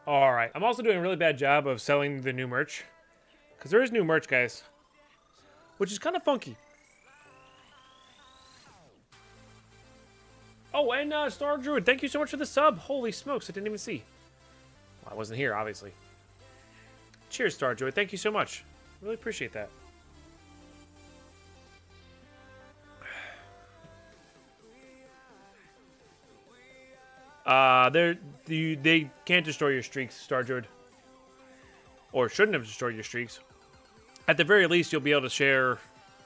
All right. I'm also doing a really bad job of selling the new merch. Because there is new merch, guys. Which is kind of funky. Oh, and Star Druid, thank you so much for the sub. Holy smokes, I didn't even see. Well, I wasn't here, obviously. Cheers, Star Druid. Thank you so much. Really appreciate that. They can't destroy your streaks, Star Druid. Or shouldn't have destroyed your streaks. At the very least, you'll be able to share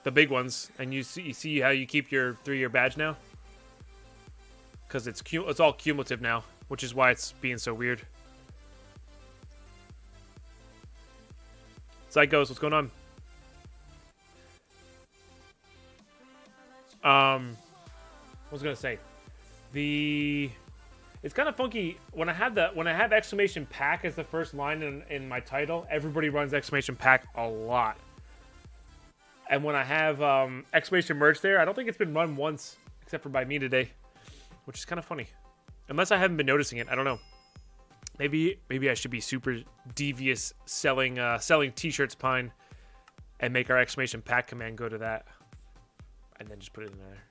the big ones, and you see how you keep your 3-year badge now? Because it's all cumulative now, which is why it's being so weird. Psychos, what's going on? What was I gonna say? It's kind of funky when I have exclamation pack as the first line in my title. Everybody runs exclamation pack a lot, and when I have exclamation merch there, I don't think it's been run once except for by me today, which is kind of funny. Unless I haven't been noticing it, I don't know. Maybe I should be super devious selling t-shirts, Pine, and make our exclamation pack command go to that, and then just put it in there.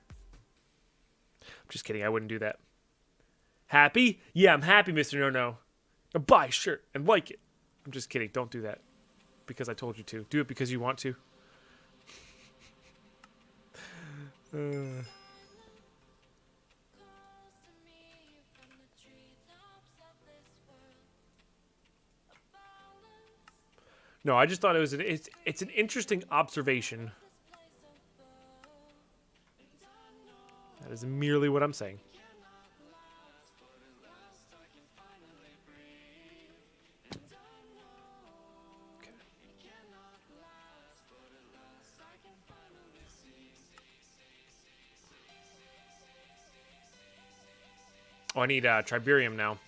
I'm just kidding. I wouldn't do that. Happy? Yeah, I'm happy, Mr. No-No. Now buy a shirt and like it. I'm just kidding. Don't do that because I told you to. Do it because you want to. No, I just thought it's an interesting observation. That is merely what I'm saying. Oh, I need Triberium now,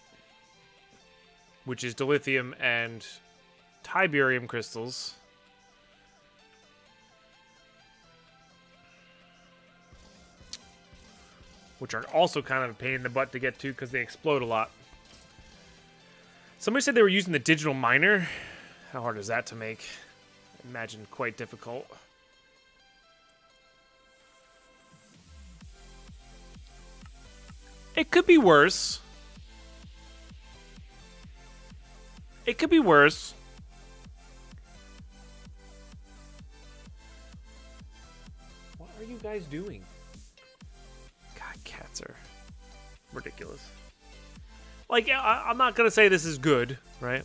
which is dilithium and Tiberium crystals. Which are also kind of a pain in the butt to get to because they explode a lot. Somebody said they were using the digital miner. How hard is that to make? I imagine quite difficult. It could be worse. It could be worse. What are you guys doing? God, cats are ridiculous. Like, I'm not going to say this is good, right?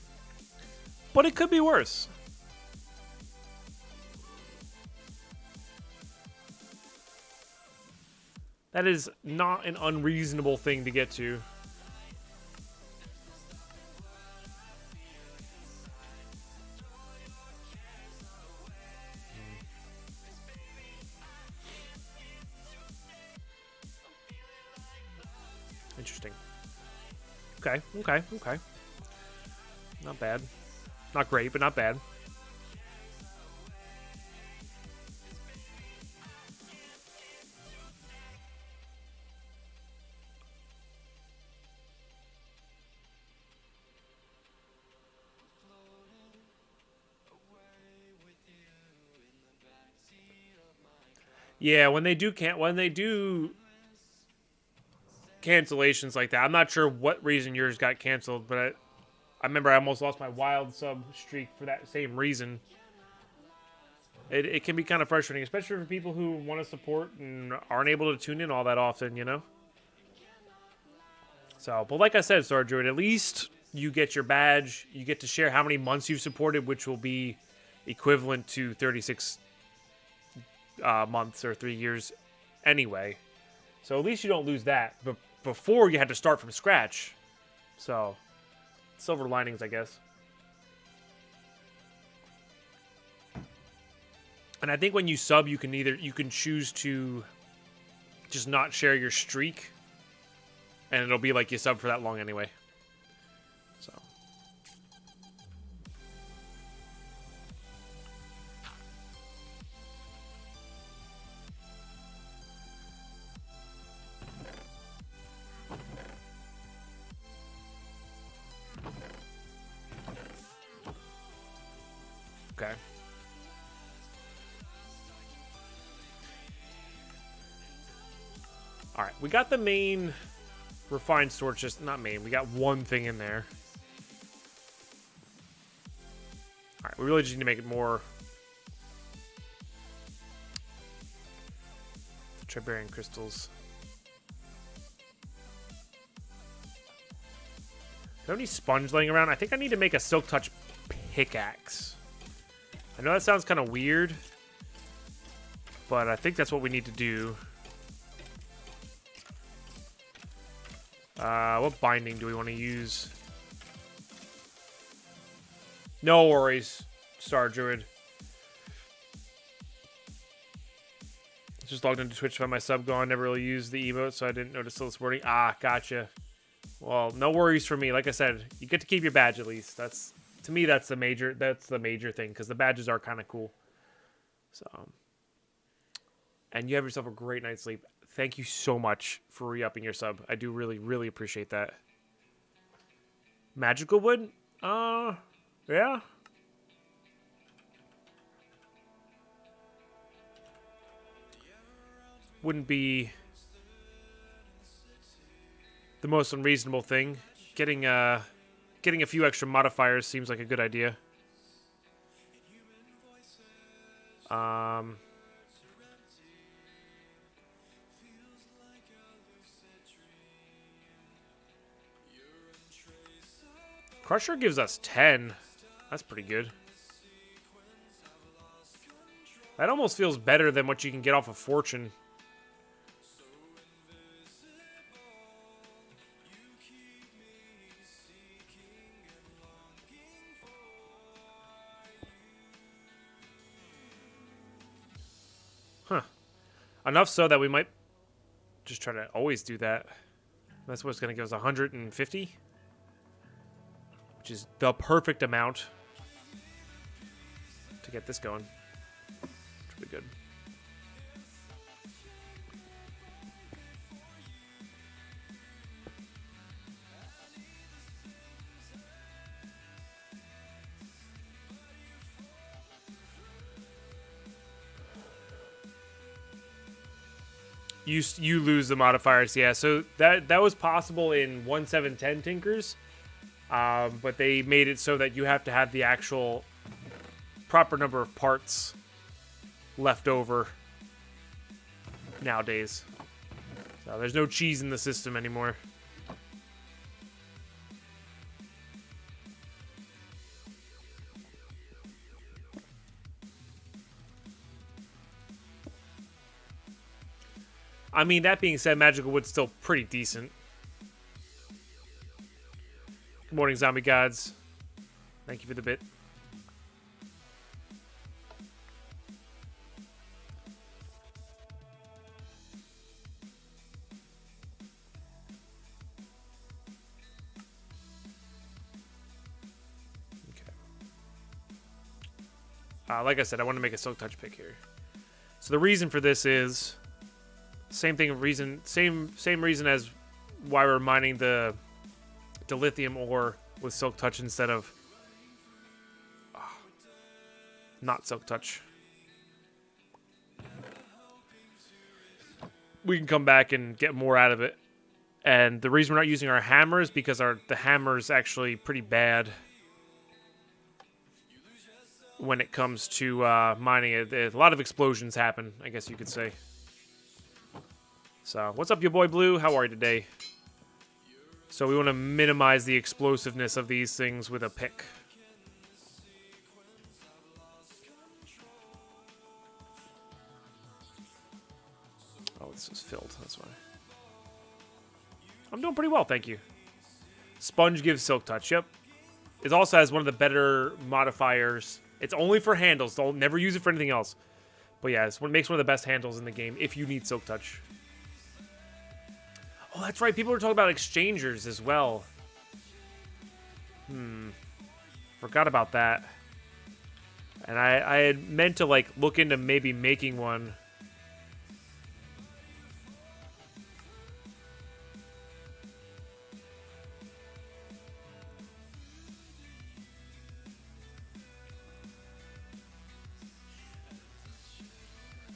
But it could be worse. That is not an unreasonable thing to get to. Interesting. Okay. Not bad. Not great, but not bad. Yeah, when they do cancellations like that, I'm not sure what reason yours got canceled, but I remember I almost lost my wild sub streak for that same reason. It can be kind of frustrating, especially for people who want to support and aren't able to tune in all that often, you know? So, but like I said, Star Druid, at least you get your badge. You get to share how many months you've supported, which will be equivalent to 36 months or 3 years anyway. So at least you don't lose that. But before you had to start from scratch. So, silver linings, I guess. And I think when you sub, you can choose to just not share your streak, and it'll be like you sub for that long anyway. So. Okay. All right, we got the main refined storage, just not main. We got one thing in there. All right, we really just need to make it more. Tribarian crystals. Do I have any sponge laying around? I think I need to make a Silk Touch pickaxe. I know that sounds kind of weird, but I think that's what we need to do. What binding do we want to use? No worries, Star Druid. Just logged into Twitch to find my sub gone. Never really used the emote, so I didn't notice till this morning. Ah, gotcha. Well, no worries for me. Like I said, you get to keep your badge at least. That's, to me, that's the major thing, because the badges are kind of cool. So, and you have yourself a great night's sleep. Thank you so much for re-upping your sub. I do really, really appreciate that. Magical wood? Yeah. Wouldn't be the most unreasonable thing. Getting a few extra modifiers seems like a good idea. Crusher gives us 10. That's pretty good. That almost feels better than what you can get off of Fortune. Huh. Enough so that we might just try to always do that. That's what's going to give us 150. Which is the perfect amount to get this going. Which will be good. You lose the modifiers, yeah. So that was possible in 1.7.10 Tinkers. But they made it so that you have to have the actual proper number of parts left over nowadays. So there's no cheese in the system anymore. I mean, that being said, Magical Wood's still pretty decent. Good morning, zombie gods. Thank you for the bit. Okay. Like I said, I want to make a Silk Touch pick here. So the reason for this is same reason as why we're mining the lithium ore with Silk Touch instead of not Silk Touch. We can come back and get more out of it. And the reason we're not using our hammer is because the hammer is actually pretty bad when it comes to mining it. A lot of explosions happen, I guess you could say. So, what's up, your boy Blue? How are you today? So we want to minimize the explosiveness of these things with a pick. Oh, this is filled. That's why. I'm doing pretty well, thank you. Sponge gives Silk Touch. Yep. It also has one of the better modifiers. It's only for handles. Don't never use it for anything else. But yeah, it's what makes one of the best handles in the game if you need Silk Touch. Oh, that's right. People are talking about exchangers as well. Forgot about that. And I had meant to like look into maybe making one.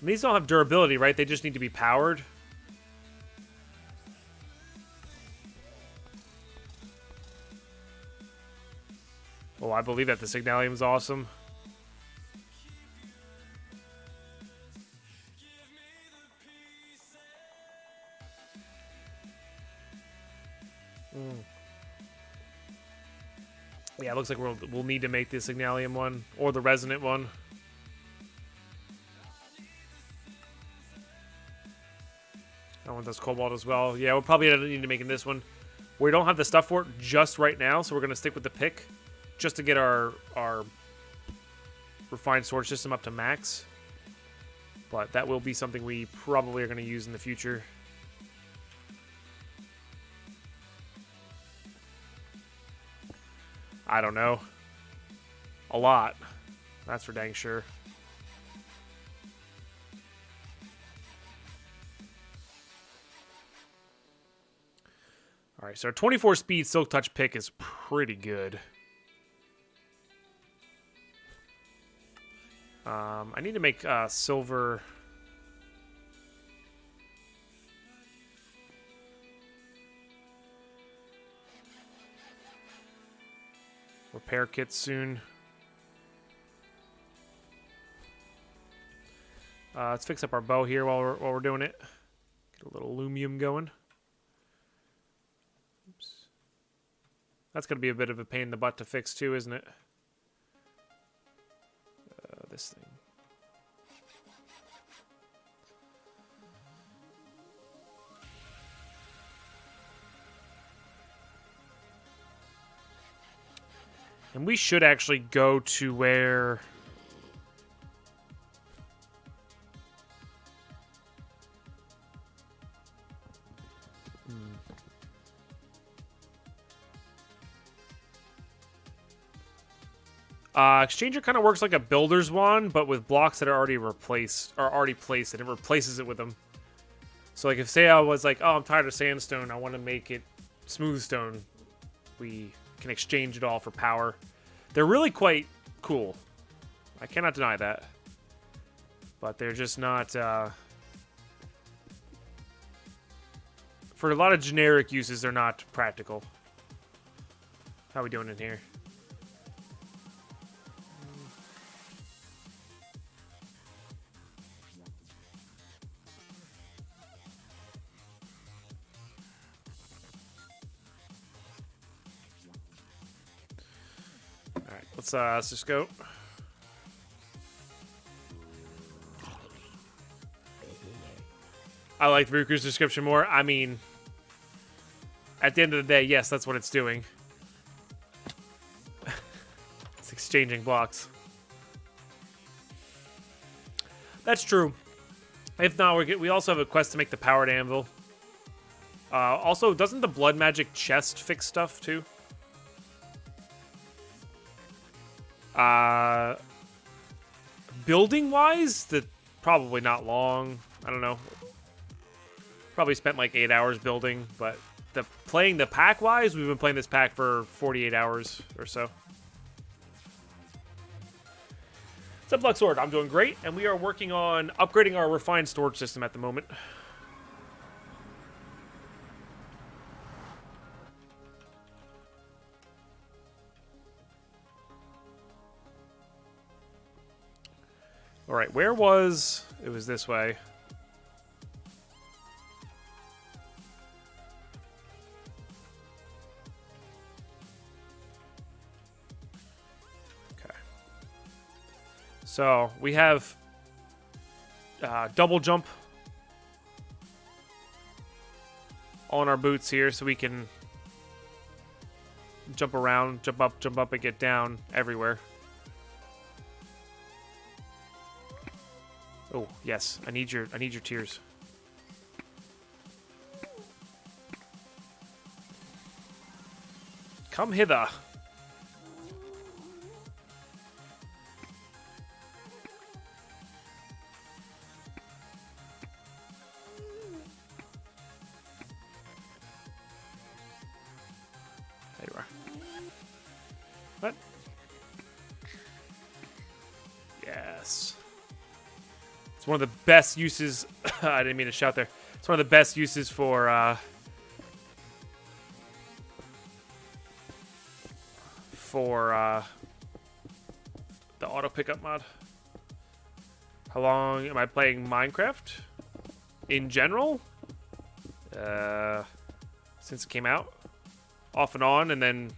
And these don't have durability, right? They just need to be powered. Oh, I believe that the Signalium's awesome. Yeah, it looks like we'll need to make the Signalium one or the Resonant one. That one does Cobalt as well. Yeah, we'll probably need to make in this one. We don't have the stuff for it just right now, so we're going to stick with the pick just to get our refined storage system up to max. But that will be something we probably are going to use in the future. I don't know. A lot. That's for dang sure. Alright, so our 24 speed Silk Touch pick is pretty good. I need to make silver... repair kits soon. Let's fix up our bow here while we're doing it. Get a little aluminum going. Oops. That's going to be a bit of a pain in the butt to fix too, isn't it? This thing. And we should actually go to where... Exchanger kind of works like a builder's wand, but with blocks that are already placed, and it replaces it with them. So, like, if say I was like, oh, I'm tired of sandstone, I want to make it smooth stone, we can exchange it all for power. They're really quite cool. I cannot deny that. But they're just not... for a lot of generic uses, they're not practical. How are we doing in here? Let's just go. I like Ruku's description more. I mean, at the end of the day, yes, that's what it's doing. It's exchanging blocks. That's true. If not, we also have a quest to make the powered anvil. Also, doesn't the blood magic chest fix stuff too? Building wise, probably not long. I don't know. Probably spent like 8 hours building, but playing the pack wise, we've been playing this pack for 48 hours or so. What's up, Luxord? I'm doing great, and we are working on upgrading our refined storage system at the moment. All right, where was... It was this way. Okay. So, we have double jump on our boots here so we can jump around, jump up, and get down everywhere. Oh, yes. I need your tears. Come hither. There you are. What? Yes. It's one of the best uses. I didn't mean to shout there. It's one of the best uses for the auto pickup mod. How long am I playing Minecraft? In general? Since it came out. Off and on, and then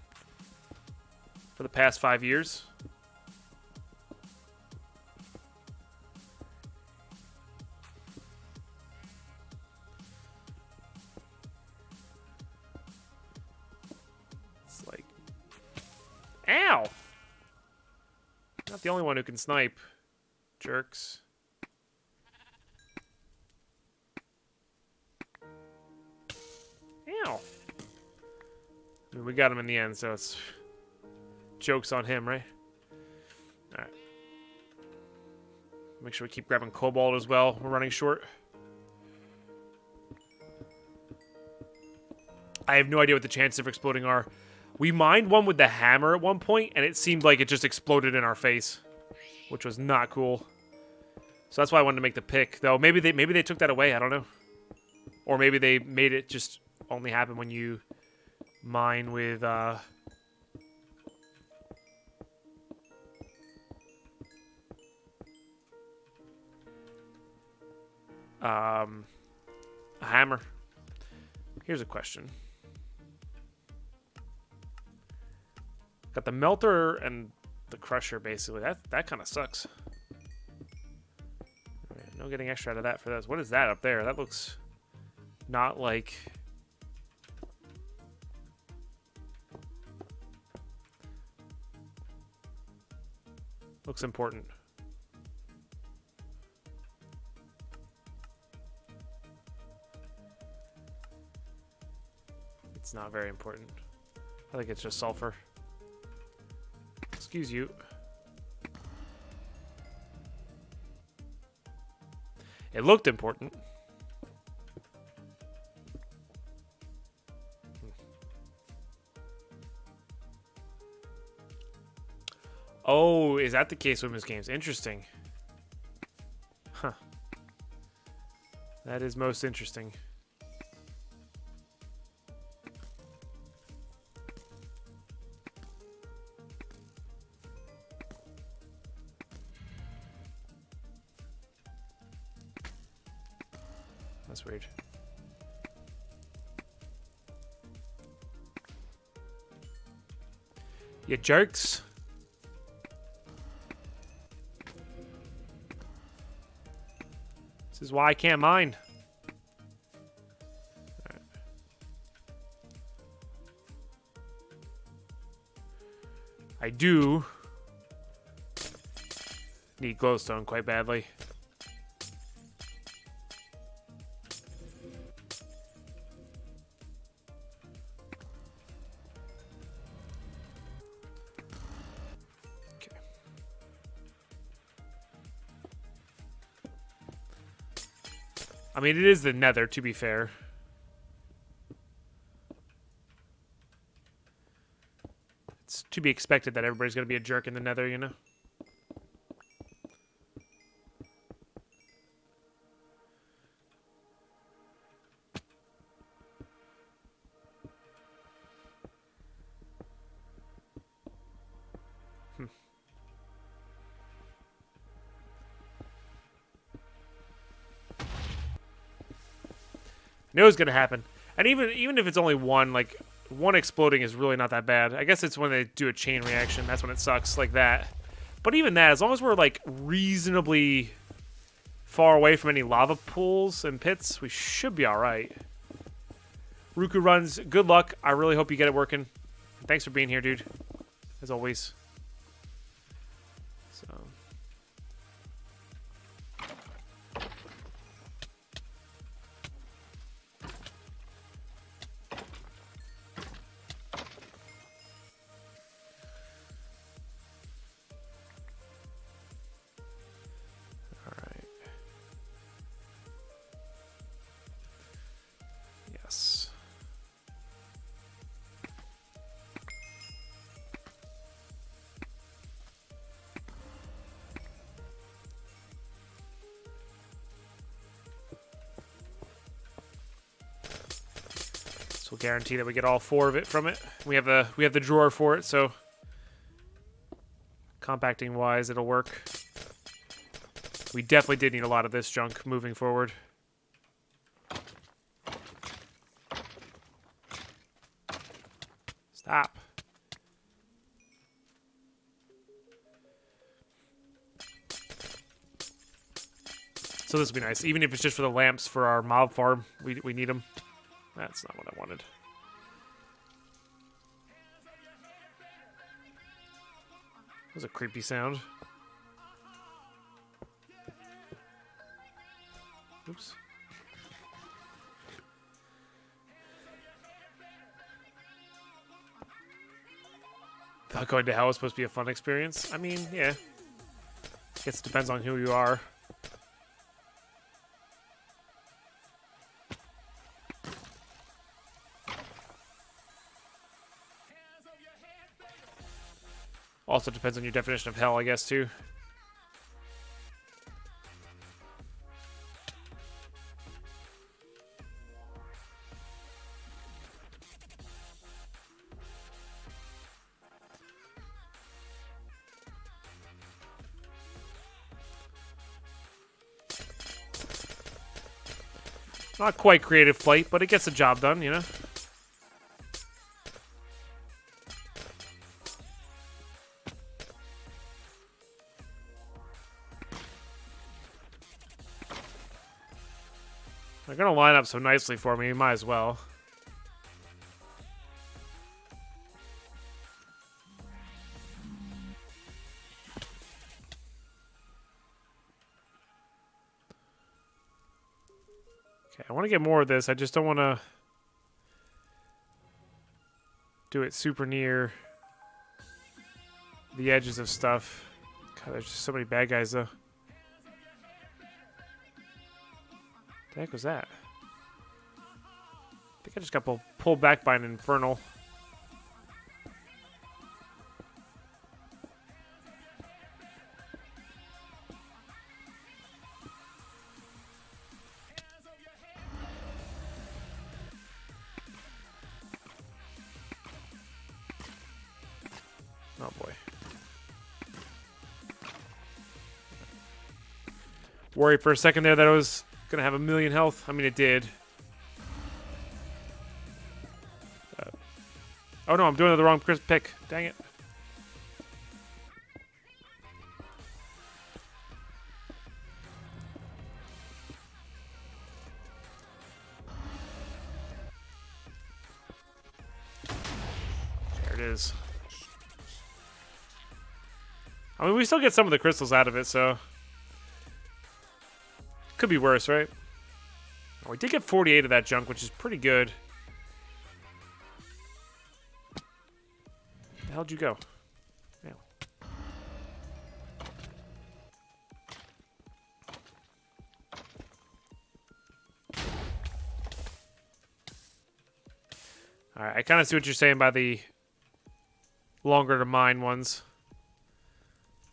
for the past 5 years. It's like... Ow! Not the only one who can snipe. Jerks. Ow! I mean, we got him in the end, so it's... Joke's on him, right? Alright. Make sure we keep grabbing cobalt as well. We're running short. I have no idea what the chances of exploding are. We mined one with the hammer at one point, and it seemed like it just exploded in our face, which was not cool. So that's why I wanted to make the pick. Though maybe they took that away. I don't know. Or maybe they made it just only happen when you mine with a hammer. Here's a question. Got the melter and the crusher, basically. That kind of sucks. Right, no getting extra out of that for this. What is that up there? That looks not like... Looks important. It's not very important. I think it's just sulfur. Excuse you. It looked important. Oh, is that the case with women's games? Interesting. Huh. That is most interesting. That's weird. You jerks. This is why I can't mine. Right. I do need glowstone quite badly. I mean, it is the Nether, to be fair. It's to be expected that everybody's going to be a jerk in the Nether, you know? Knew it was gonna happen, and even if it's only one, like one exploding is really not that bad. I guess it's when they do a chain reaction that's when it sucks, like that. But even that, as long as we're like reasonably far away from any lava pools and pits, we should be all right. Ruku runs. Good luck. I really hope you get it working. Thanks for being here, dude. As always. So. Yes. We'll guarantee that we get all 4 of it from it. We have the drawer for it, so compacting wise, it'll work. We definitely did need a lot of this junk moving forward. Stop. So this will be nice. Even if it's just for the lamps for our mob farm, we need them. That's not what I wanted. That was a creepy sound. Oops. Thought going to hell was supposed to be a fun experience. I mean, yeah. Guess it depends on who you are. Also depends on your definition of hell, I guess, too. Not quite creative flight, but it gets the job done, you know? They're gonna line up so nicely for me, might as well. Okay, I want to get more of this. I just don't want to do it super near the edges of stuff. God, there's just so many bad guys, though. The heck was that? I think I just got pulled back by an infernal. Oh boy. Worried for a second there that I was gonna have 1,000,000 health. I mean, it did. Oh no, I'm doing the wrong pick. Dang it. There it is. I mean, we still get some of the crystals out of it, so could be worse, right? Oh, we did get 48 of that junk, which is pretty good. Where the hell'd you go? Yeah. Alright, I kind of see what you're saying by the longer to mine ones.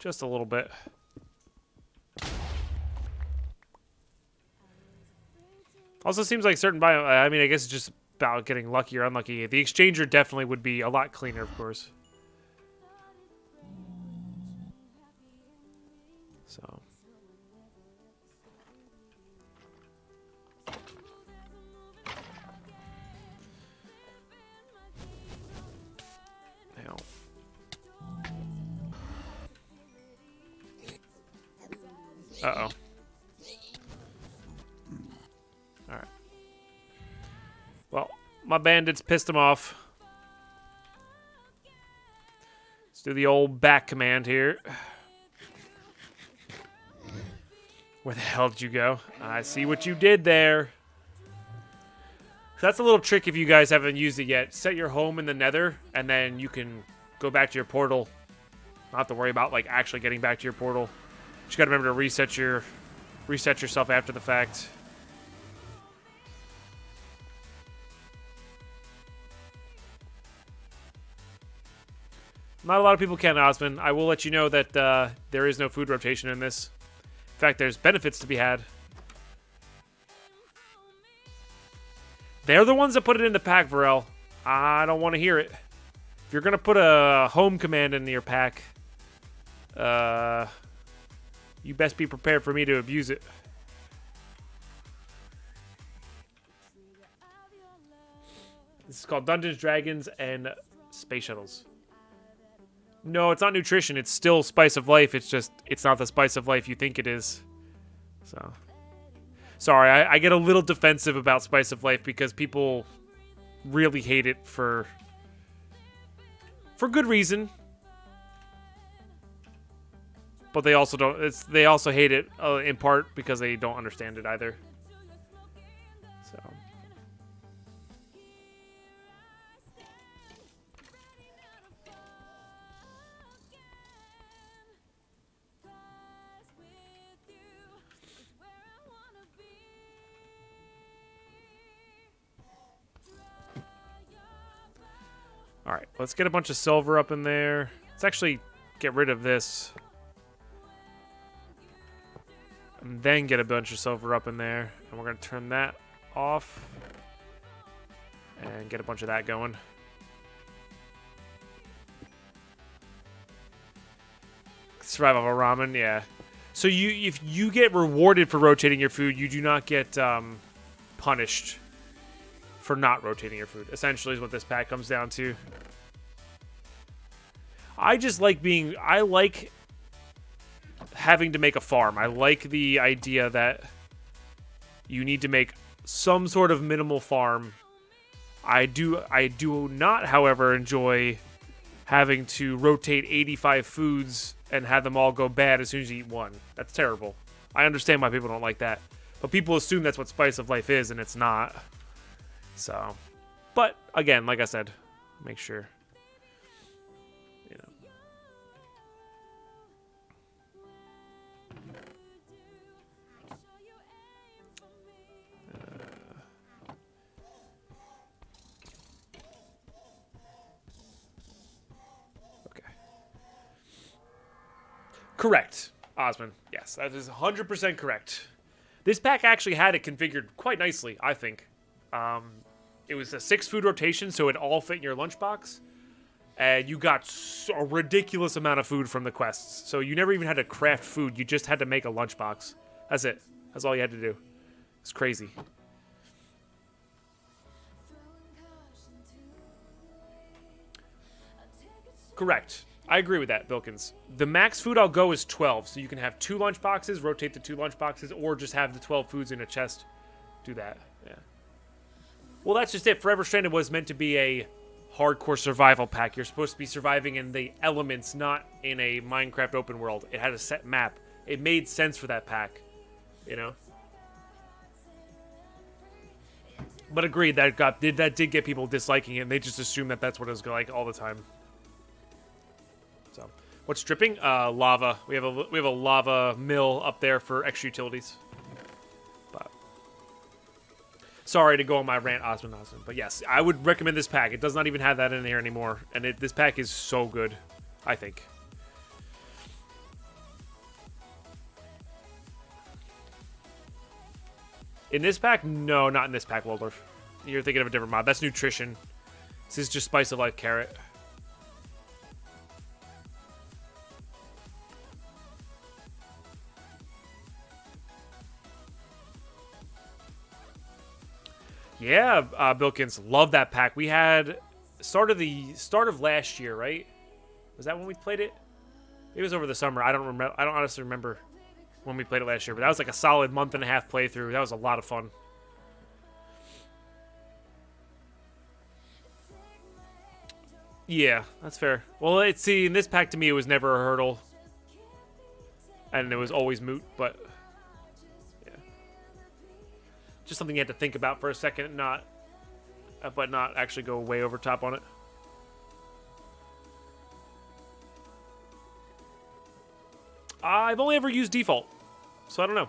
Just a little bit. Also seems like certain bio... I mean, I guess it's just about getting lucky or unlucky. The exchanger definitely would be a lot cleaner, of course. So... Hell. Uh-oh. Alright. Well, my bandits pissed him off. Let's do the old back command here. Where the hell did you go? I see what you did there. That's a little trick if you guys haven't used it yet. Set your home in the nether, and then you can go back to your portal. Not have to worry about like actually getting back to your portal. Just gotta remember to reset yourself after the fact. Not a lot of people can, Osman. I will let you know that there is no food rotation in this. In fact, there's benefits to be had. They're the ones that put it in the pack, Varel. I don't want to hear it. If you're going to put a home command in your pack, you best be prepared for me to abuse it. This is called Dungeons, Dragons, and Space Shuttles. No, it's not nutrition. It's still spice of life. It's just, it's not the spice of life you think it is. So, sorry, I get a little defensive about spice of life because people really hate it for good reason. But they also don't. They also hate it in part because they don't understand it either. So. All right, let's get a bunch of silver up in there. Let's actually get rid of this. And then get a bunch of silver up in there. And we're going to turn that off. And get a bunch of that going. Survival of a ramen, yeah. So if you get rewarded for rotating your food, you do not get punished for not rotating your food. Essentially is what this pack comes down to. I like having to make a farm. I like the idea that you need to make some sort of minimal farm. I do not, however, enjoy having to rotate 85 foods and have them all go bad as soon as you eat one. That's terrible. I understand why people don't like that. But people assume that's what spice of life is, and it's not. So, but again, like I said, make sure, you know. Okay. Correct, Osman. Yes, that is 100% correct. This pack actually had it configured quite nicely, I think. It was a 6-food rotation, so it all fit in your lunchbox. And you got a ridiculous amount of food from the quests. So you never even had to craft food. You just had to make a lunchbox. That's it. That's all you had to do. It's crazy. Correct. I agree with that, Bilkins. The max food I'll go is 12. So you can have 2 lunchboxes, rotate the 2 lunchboxes, or just have the 12 foods in a chest. Do that. Yeah. Well, that's just it. Forever Stranded was meant to be a hardcore survival pack. You're supposed to be surviving in the elements, not in a Minecraft open world. It had a set map. It made sense for that pack, you know? But agreed, that did get people disliking it, and they just assume that that's what it was like all the time. So, what's dripping? Lava. We have a lava mill up there for extra utilities. Sorry to go on my rant, Osman. But yes, I would recommend this pack. It does not even have that in here anymore. And this pack is so good, I think. In this pack? No, not in this pack, Waldorf. You're thinking of a different mod. That's nutrition. This is just spice of life carrot. Yeah, Bilkins, love that pack. We had start of last year, right? Was that when we played it? It was over the summer. I don't remember. I don't honestly remember when we played it last year, but that was like a solid month-and-a-half playthrough. That was a lot of fun. Yeah, that's fair. Well, see, in this pack to me, it was never a hurdle, and it was always moot, but. Just something you had to think about for a second, but not actually go way over top on it. I've only ever used default, so I don't know.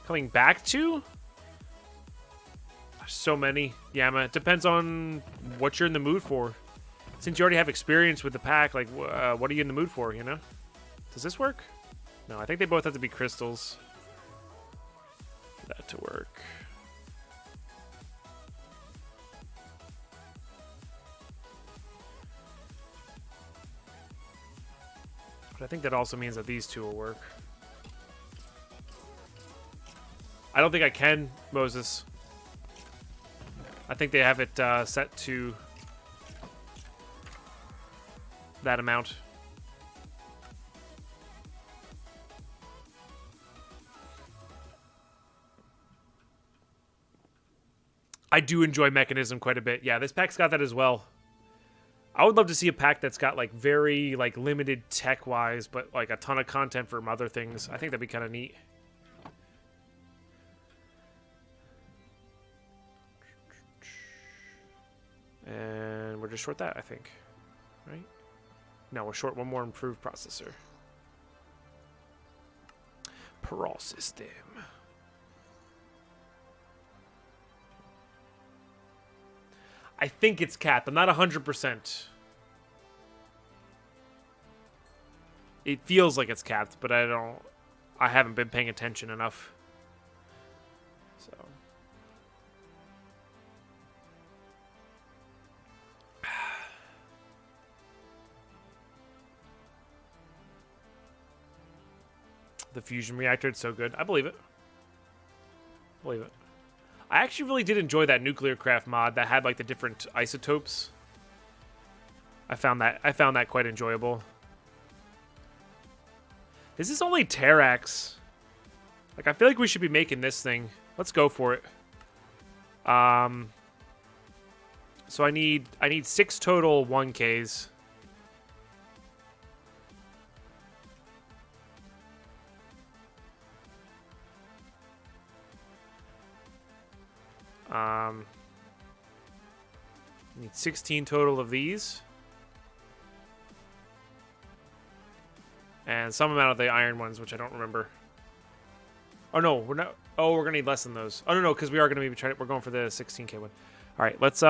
Coming back to? There's so many. Yama. It depends on what you're in the mood for. Since you already have experience with the pack, like, what are you in the mood for, you know? Does this work? No, I think they both have to be crystals for that to work. But I think that also means that these two will work. I don't think I can, Moses. I think they have it set to that amount. I do enjoy Mechanism quite a bit. Yeah, this pack's got that as well. I would love to see a pack that's got like very like limited tech-wise, but like a ton of content from other things. I think that'd be kind of neat. And we're just short that, I think. Right? No, we're short one more improved processor. Parole system. I think it's capped. I'm not 100%. It feels like it's capped, but I haven't been paying attention enough. So. The fusion reactor, it's so good. I believe it. Believe it. I actually really did enjoy that nuclear craft mod that had like the different isotopes. I found that quite enjoyable. Is this only Terrax? Like I feel like we should be making this thing. Let's go for it. So I need 6 total 1Ks. Need 16 total of these. And some amount of the iron ones, which I don't remember. Oh, no, we're not. Oh, we're going to need less than those. Oh, no, because we are going to be trying. We're going for the 16K one. All right, let's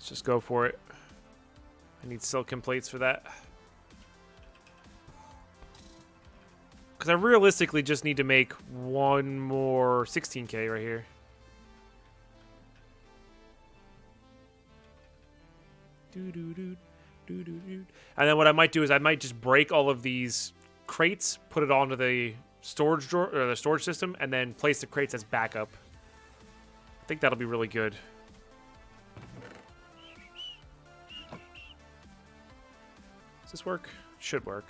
just go for it. I need silicon plates for that. Because I realistically just need to make one more 16K right here. And then what I might do is I might just break all of these crates, put it onto the storage drawer or the storage system, and then place the crates as backup. I think that'll be really good. Does this work? Should work.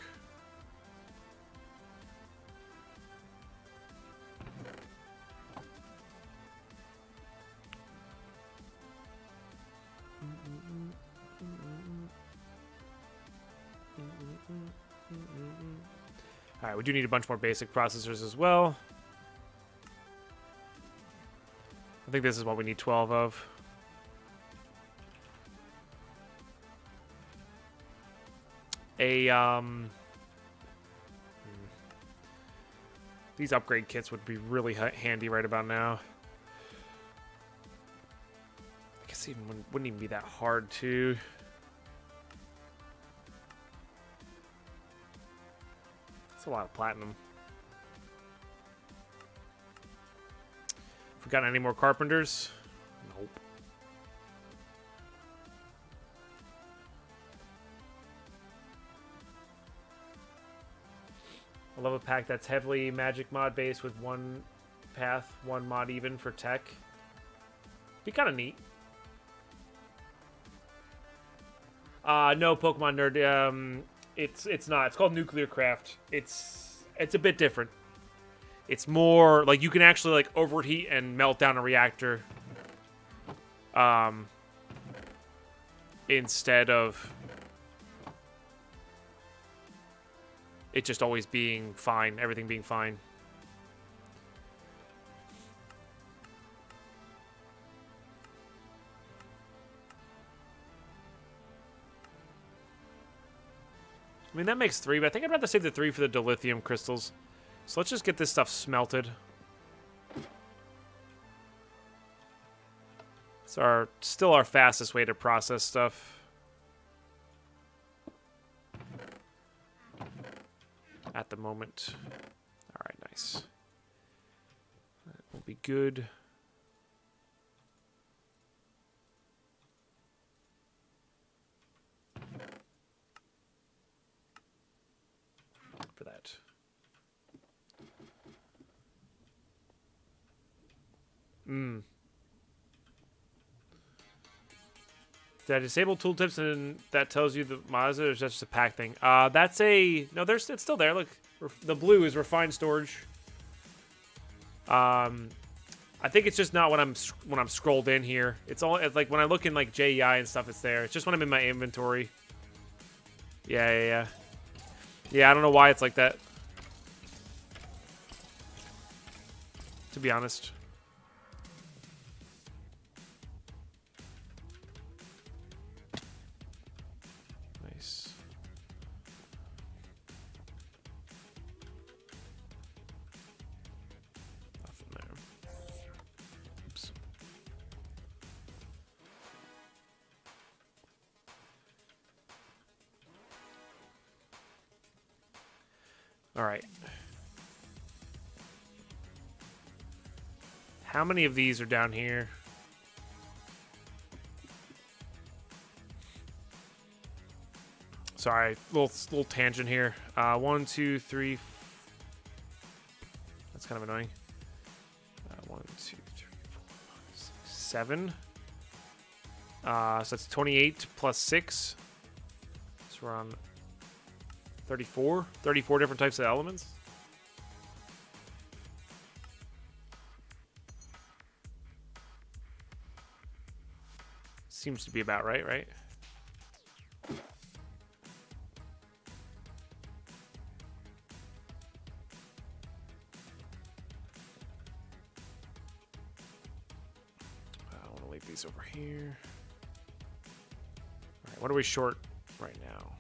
All right, we do need a bunch more basic processors as well. I think this is what we need 12 of. These upgrade kits would be really handy right about now. I guess even wouldn't even be that hard to. It's a lot of platinum. If we got any more carpenters? Nope. I love a pack that's heavily magic mod based with one path, one mod even for tech. Be kind of neat. No, Pokemon Nerd. It's not. It's called Nuclear Craft. It's a bit different. It's more like you can actually like overheat and melt down a reactor. Instead of it just always being fine, everything being fine. I mean, that makes 3, but I think I'd rather save the 3 for the dilithium crystals. So let's just get this stuff smelted. It's still our fastest way to process stuff. at the moment. All right, nice. That will be good. For that. Did I disable tooltips and that tells you the Mazda, or is that just a pack thing? That's a... No, it's still there. Look, the blue is refined storage. I think it's just not when I'm scrolled in here. It's like when I look in like JEI and stuff, it's there. It's just when I'm in my inventory. Yeah. Yeah, I don't know why it's like that. To be honest. Nice. Nothing there. Oops. All right. How many of these are down here? Sorry, little tangent here. 1, 2, 3. That's kind of annoying. 1, 2, 3, 4, 5, 6, 7. So that's 28 plus 6. So we're on 34. 34 different types of elements. Seems to be about right? I want to leave these over here. All right, what are we short right now?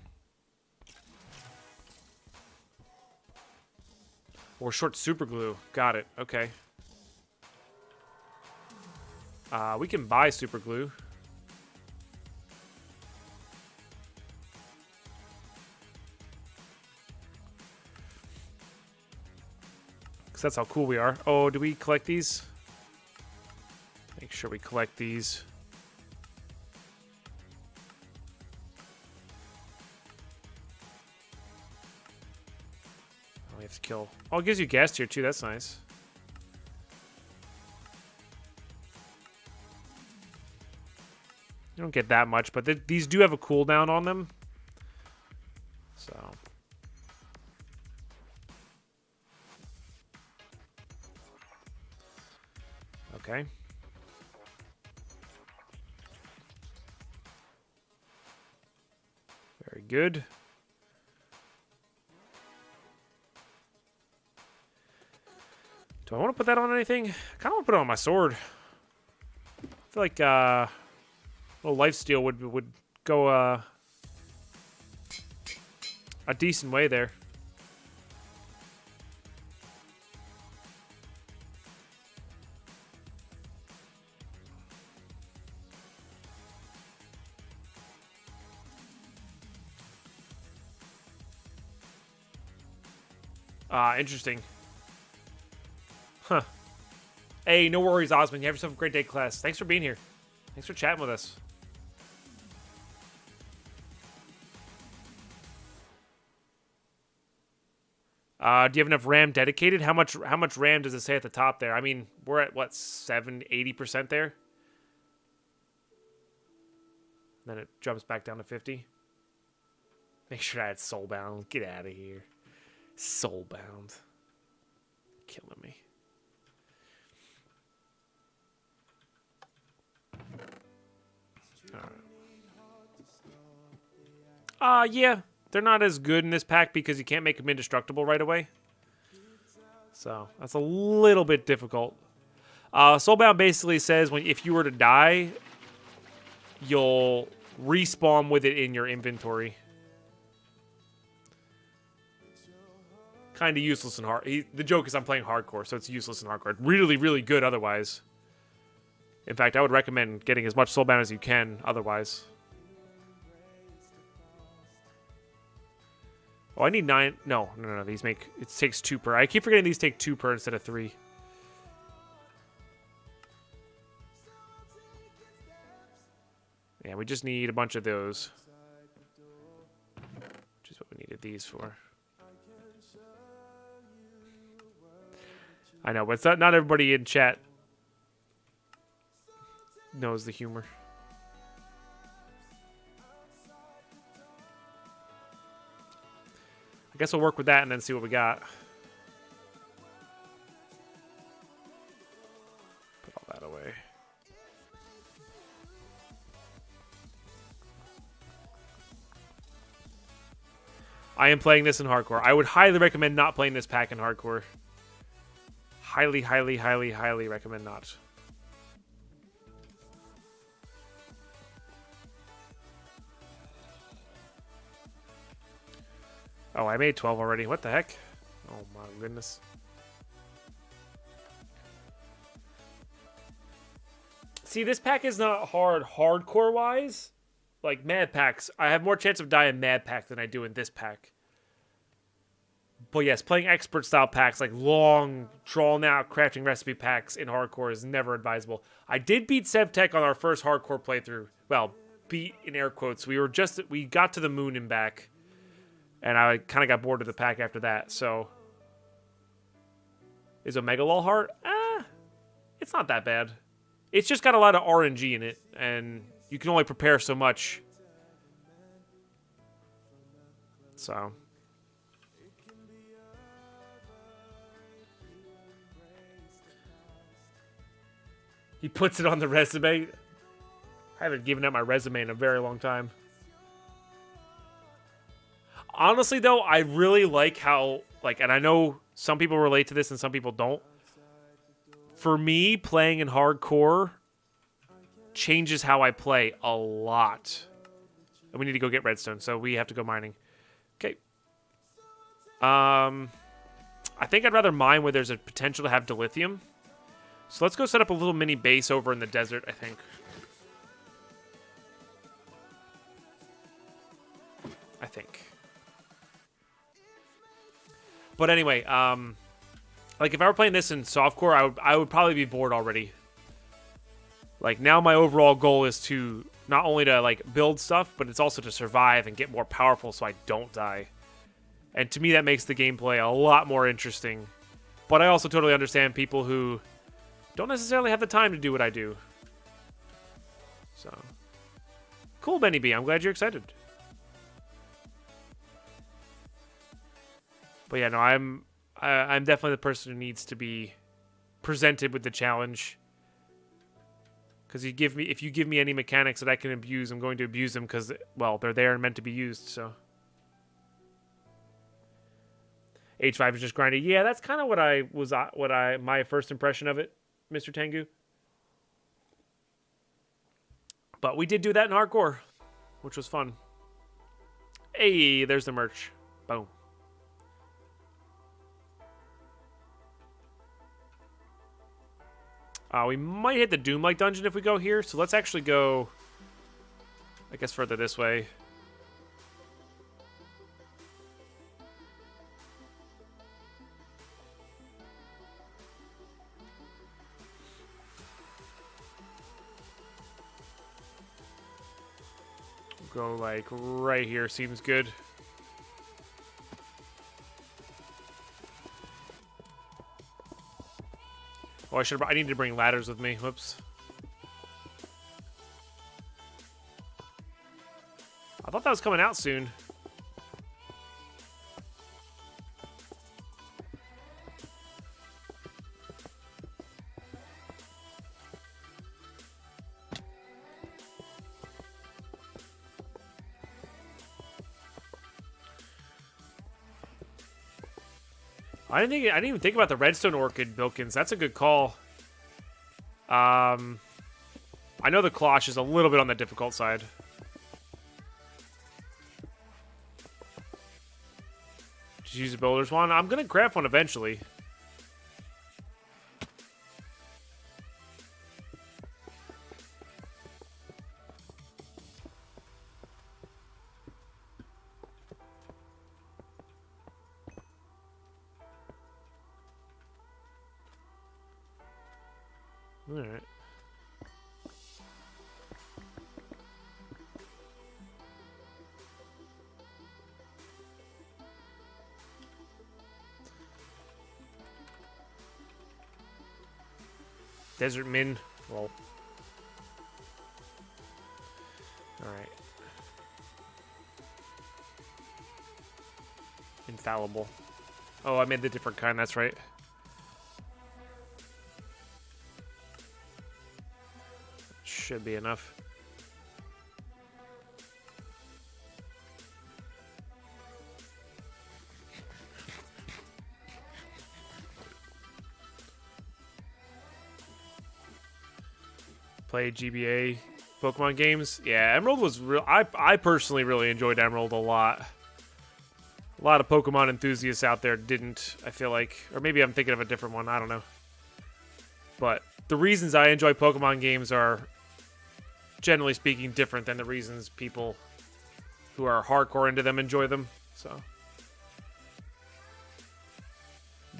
We're short super glue. Got it. Okay. We can buy super glue. That's how cool we are. Oh, do we collect these? Make sure we collect these. Oh, we have to kill. Oh, it gives you gas here too. That's nice. You don't get that much, but these do have a cooldown on them. So... Okay. Very good. Do I want to put that on anything? I kind of want to put it on my sword. I feel like a little lifesteal would go a decent way there. Interesting. Huh. Hey, no worries, Osmond. You have yourself a great day, class. Thanks for being here. Thanks for chatting with us. Do you have enough RAM dedicated? How much RAM does it say at the top there? I mean, we're at, what, 80% there? Then it jumps back down to 50. Make sure I had Soulbound. Get out of here. Soulbound. Killing me. Alright. Yeah. They're not as good in this pack because you can't make them indestructible right away. So, that's a little bit difficult. Soulbound basically says if you were to die, you'll respawn with it in your inventory. Kind of useless in hard. The joke is I'm playing hardcore, so it's useless in hardcore. Really, really good otherwise. In fact, I would recommend getting as much Soulbound as you can otherwise. Oh, I need 9. No. These make... It takes 2 per. I keep forgetting these take 2 per instead of 3. Yeah, we just need a bunch of those. Which is what we needed these for. I know, but it's not everybody in chat knows the humor. I guess we'll work with that and then see what we got. Put all that away. I am playing this in hardcore. I would highly recommend not playing this pack in hardcore. Highly, highly, highly, highly recommend not. Oh, I made 12 already. What the heck? Oh my goodness. See, this pack is not hard hardcore-wise. Like Mad Packs, I have more chance of dying Mad Pack than I do in this pack. But yes, playing expert-style packs, like long, drawn-out crafting recipe packs in hardcore is never advisable. I did beat SevTech on our first hardcore playthrough. Well, beat in air quotes. We got to the moon and back. And I kind of got bored of the pack after that, so... Is Omega Lol hard? It's not that bad. It's just got a lot of RNG in it, and you can only prepare so much. So... He puts it on the resume. I haven't given out my resume in a very long time. Honestly, though, I really like how, and I know some people relate to this and some people don't. For me, playing in hardcore changes how I play a lot. And we need to go get redstone, so we have to go mining. Okay. I think I'd rather mine where there's a potential to have dilithium. So let's go set up a little mini base over in the desert, I think. But anyway, if I were playing this in softcore, I would probably be bored already. Like, now my overall goal is to not only to, build stuff, but it's also to survive and get more powerful so I don't die. And to me, that makes the gameplay a lot more interesting. But I also totally understand people who don't necessarily have the time to do what I do. So, cool, Benny B. I'm glad you're excited. But yeah, no, I'm definitely the person who needs to be presented with the challenge. Because if you give me any mechanics that I can abuse, I'm going to abuse them because, well, they're there and meant to be used. So H5 is just grinding. Yeah, that's kind of my first impression of it, Mr. Tengu. But we did do that in hardcore, which was fun. Hey, there's the merch. Boom. We might hit the Doom-like dungeon if we go here, so let's actually go, I guess, further this way. Go, right here. Seems good. Oh, I need to bring ladders with me. Whoops. I thought that was coming out soon. I didn't even think about the redstone orchid, Bilkins. That's a good call. I know the cloche is a little bit on the difficult side. Just use a builder's wand. I'm gonna craft one eventually. All right. Desert Min. Well. Alright. Infallible. Oh, I made the different kind, that's right. Should be enough. Play GBA Pokemon games. Yeah, Emerald was real. I personally really enjoyed Emerald a lot. A lot of Pokemon enthusiasts out there didn't, I feel like. Or maybe I'm thinking of a different one. I don't know. But the reasons I enjoy Pokemon games are, generally speaking, different than the reasons people who are hardcore into them enjoy them. So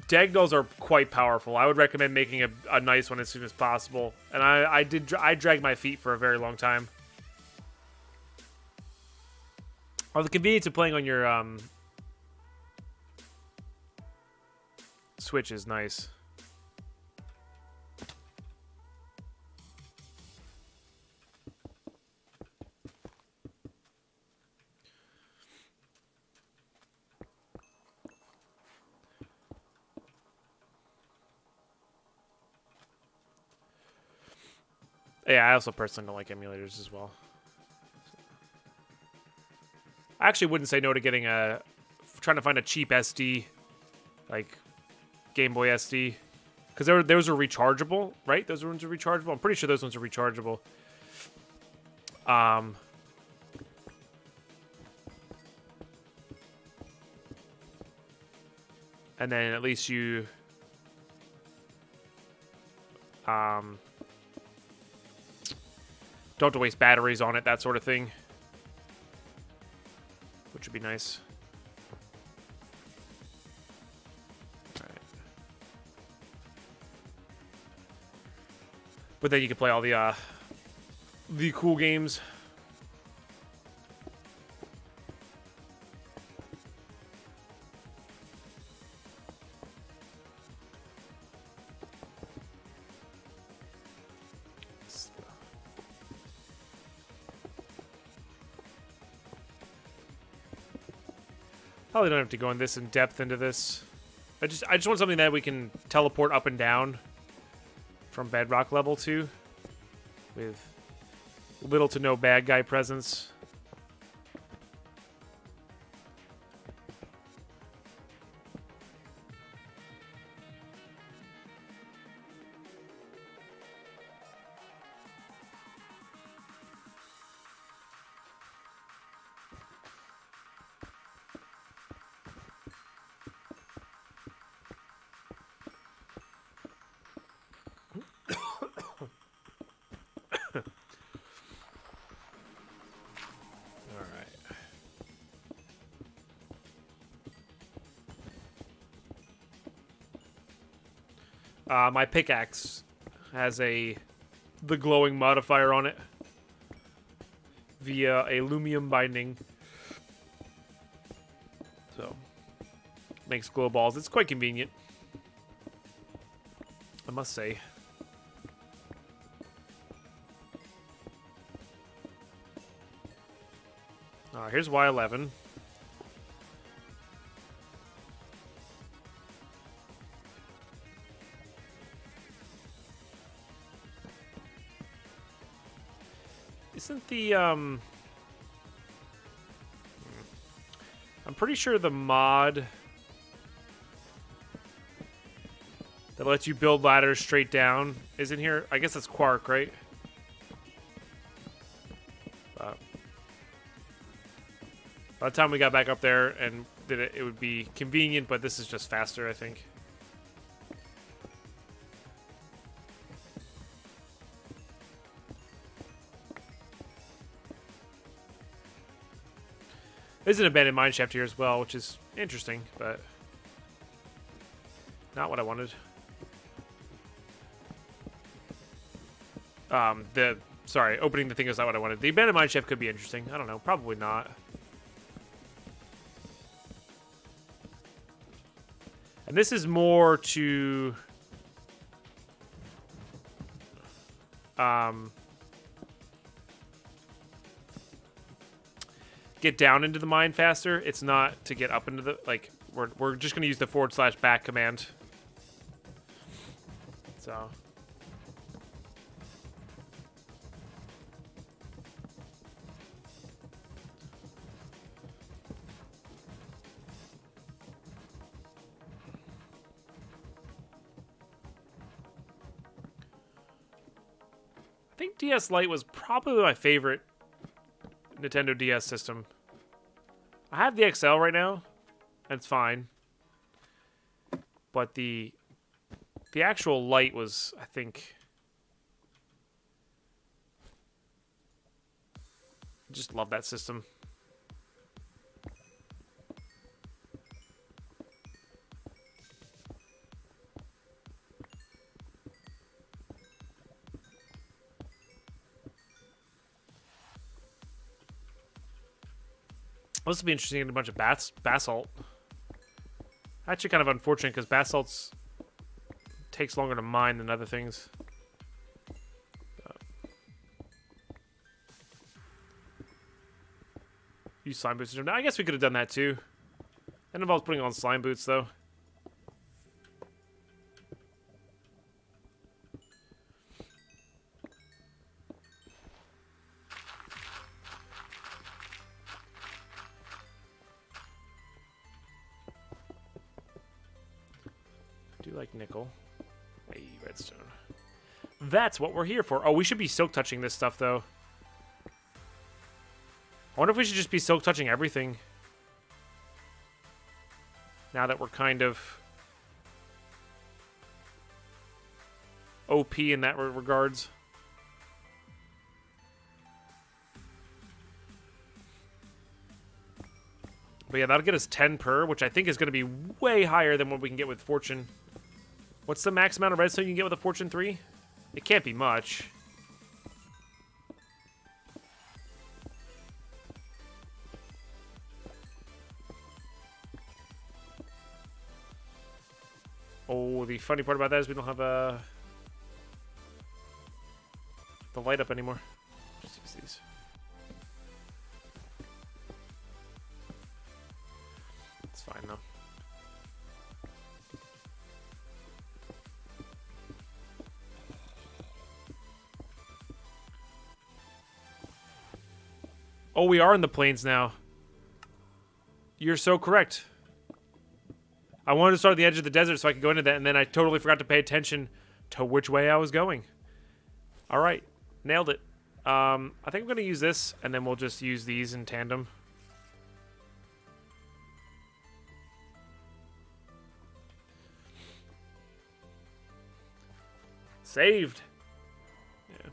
Dagnalls are quite powerful. I would recommend making a nice one as soon as possible. And I dragged my feet for a very long time. Oh, the convenience of playing on your Switch is nice. Yeah, I also personally don't like emulators as well. I actually wouldn't say no to getting trying to find a cheap SD, like Game Boy SD, because those are rechargeable, right? Those ones are rechargeable. I'm pretty sure those ones are rechargeable. And then at least you don't have to waste batteries on it, that sort of thing. Which would be nice. Alright. But then you can play all the cool games. Probably don't have to go in this in depth into this. I just want something that we can teleport up and down from bedrock level to, with little to no bad guy presence. My pickaxe has the glowing modifier on it via a lumium binding. So, makes glow balls. It's quite convenient, I must say. Here's Y11. Isn't the, I'm pretty sure the mod that lets you build ladders straight down is in here. I guess it's Quark, right? By the time we got back up there and did it, it would be convenient, but this is just faster, I think. There's an abandoned mine shaft here as well, which is interesting, but not what I wanted. Opening the thing is not what I wanted. The abandoned mine shaft could be interesting. I don't know. Probably not. And this is more to get down into the mine faster. It's not to get up into the, like, we're just going to use the /back command. So. I think DS Lite was probably my favorite Nintendo DS system. I have the XL right now. That's fine. But the actual Lite was, I think... I just love that system. This would be interesting in a bunch of basalt. Actually, kind of unfortunate because basalt takes longer to mine than other things. Use slime boots. Now, I guess we could have done that too. That involves putting on slime boots, though. Like nickel. Hey, redstone. That's what we're here for. Oh, we should be silk touching this stuff, though. I wonder if we should just be silk touching everything. Now that we're kind of OP in that regards. But yeah, that'll get us 10 per, which I think is going to be way higher than what we can get with Fortune. What's the max amount of redstone you can get with a Fortune 3? It can't be much. Oh, the funny part about that is we don't have the light up anymore. Just use these. It's fine though. Oh, we are in the plains now. You're so correct. I wanted to start at the edge of the desert so I could go into that, and then I totally forgot to pay attention to which way I was going. All right. Nailed it. I think I'm going to use this, and then we'll just use these in tandem. Saved. Yeah.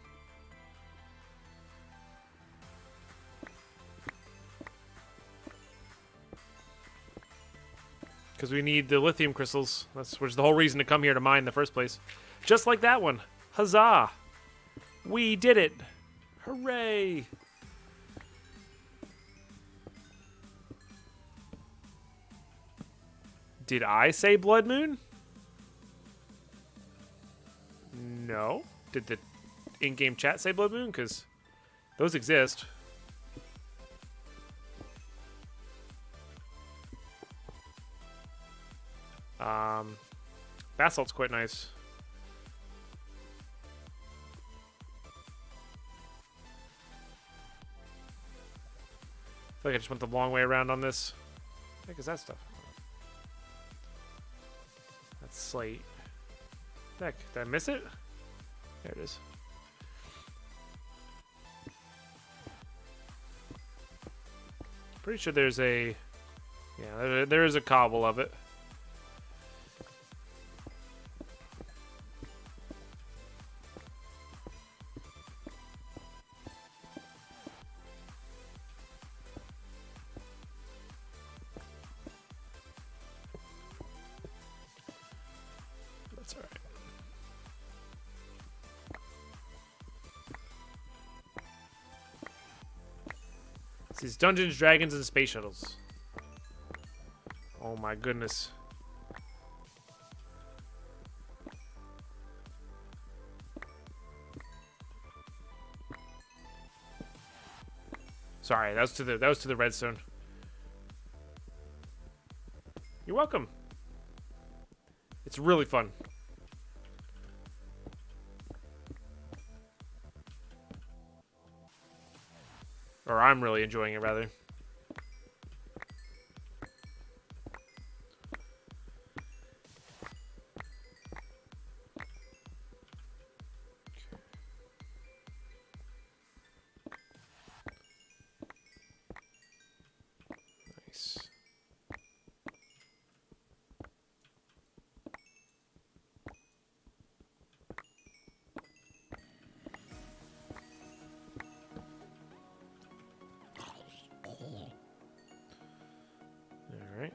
Because we need the lithium crystals. That's which is the whole reason to come here to mine in the first place. Just like that one. Huzzah! We did it! Hooray! Did I say Blood Moon? No. Did the in-game chat say Blood Moon? Because those exist. Basalt's quite nice. I feel like I just went the long way around on this. What the heck is that stuff? That's slate. Heck, did I miss it? There it is. Pretty sure there's a... Yeah, there is a cobble of it. This is Dungeons, Dragons, and Space Shuttles. Oh my goodness. Sorry, that was to the redstone. You're welcome. It's really fun. Or I'm really enjoying it, rather. Nice. All right.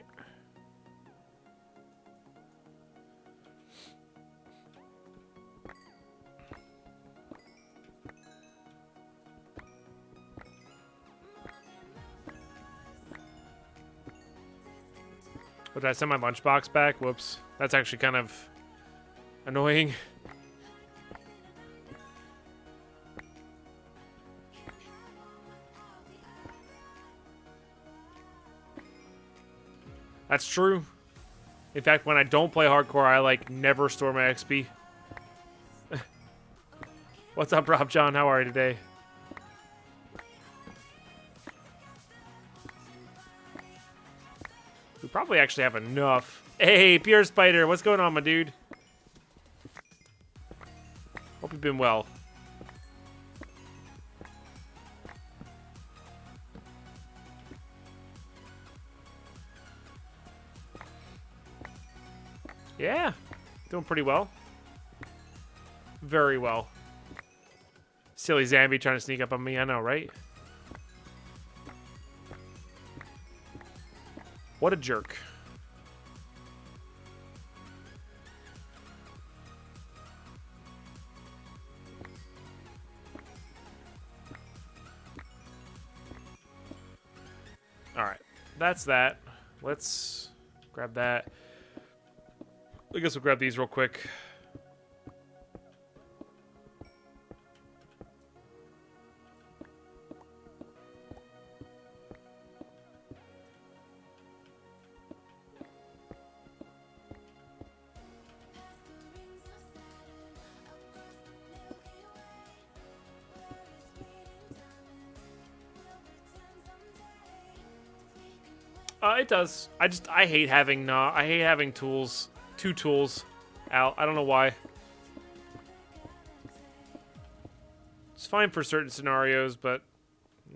Oh, did I send my lunchbox back? Whoops. That's actually kind of annoying. That's true. In fact, when I don't play hardcore, I like never store my XP. What's up, Rob John? How are you today? We probably actually have enough. Hey, Pure Spider, what's going on, my dude? Hope you've been well. Yeah, doing pretty well. Very well. Silly Zambi trying to sneak up on me, I know, right? What a jerk. Alright, that's that. Let's grab that. I guess we'll grab these real quick. It does. I hate having tools. Two tools out. I don't know why. It's fine for certain scenarios, but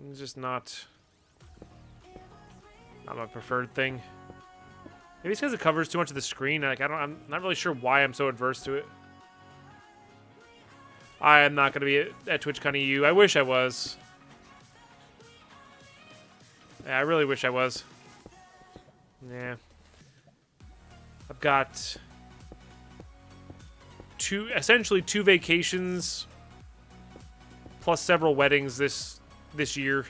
it's just not my preferred thing. Maybe it's because it covers too much of the screen. Like I'm not really sure why I'm so adverse to it. I am not going to be at TwitchCon EU. I wish I was. Yeah, I really wish I was. Yeah. I've got essentially two vacations plus several weddings this year.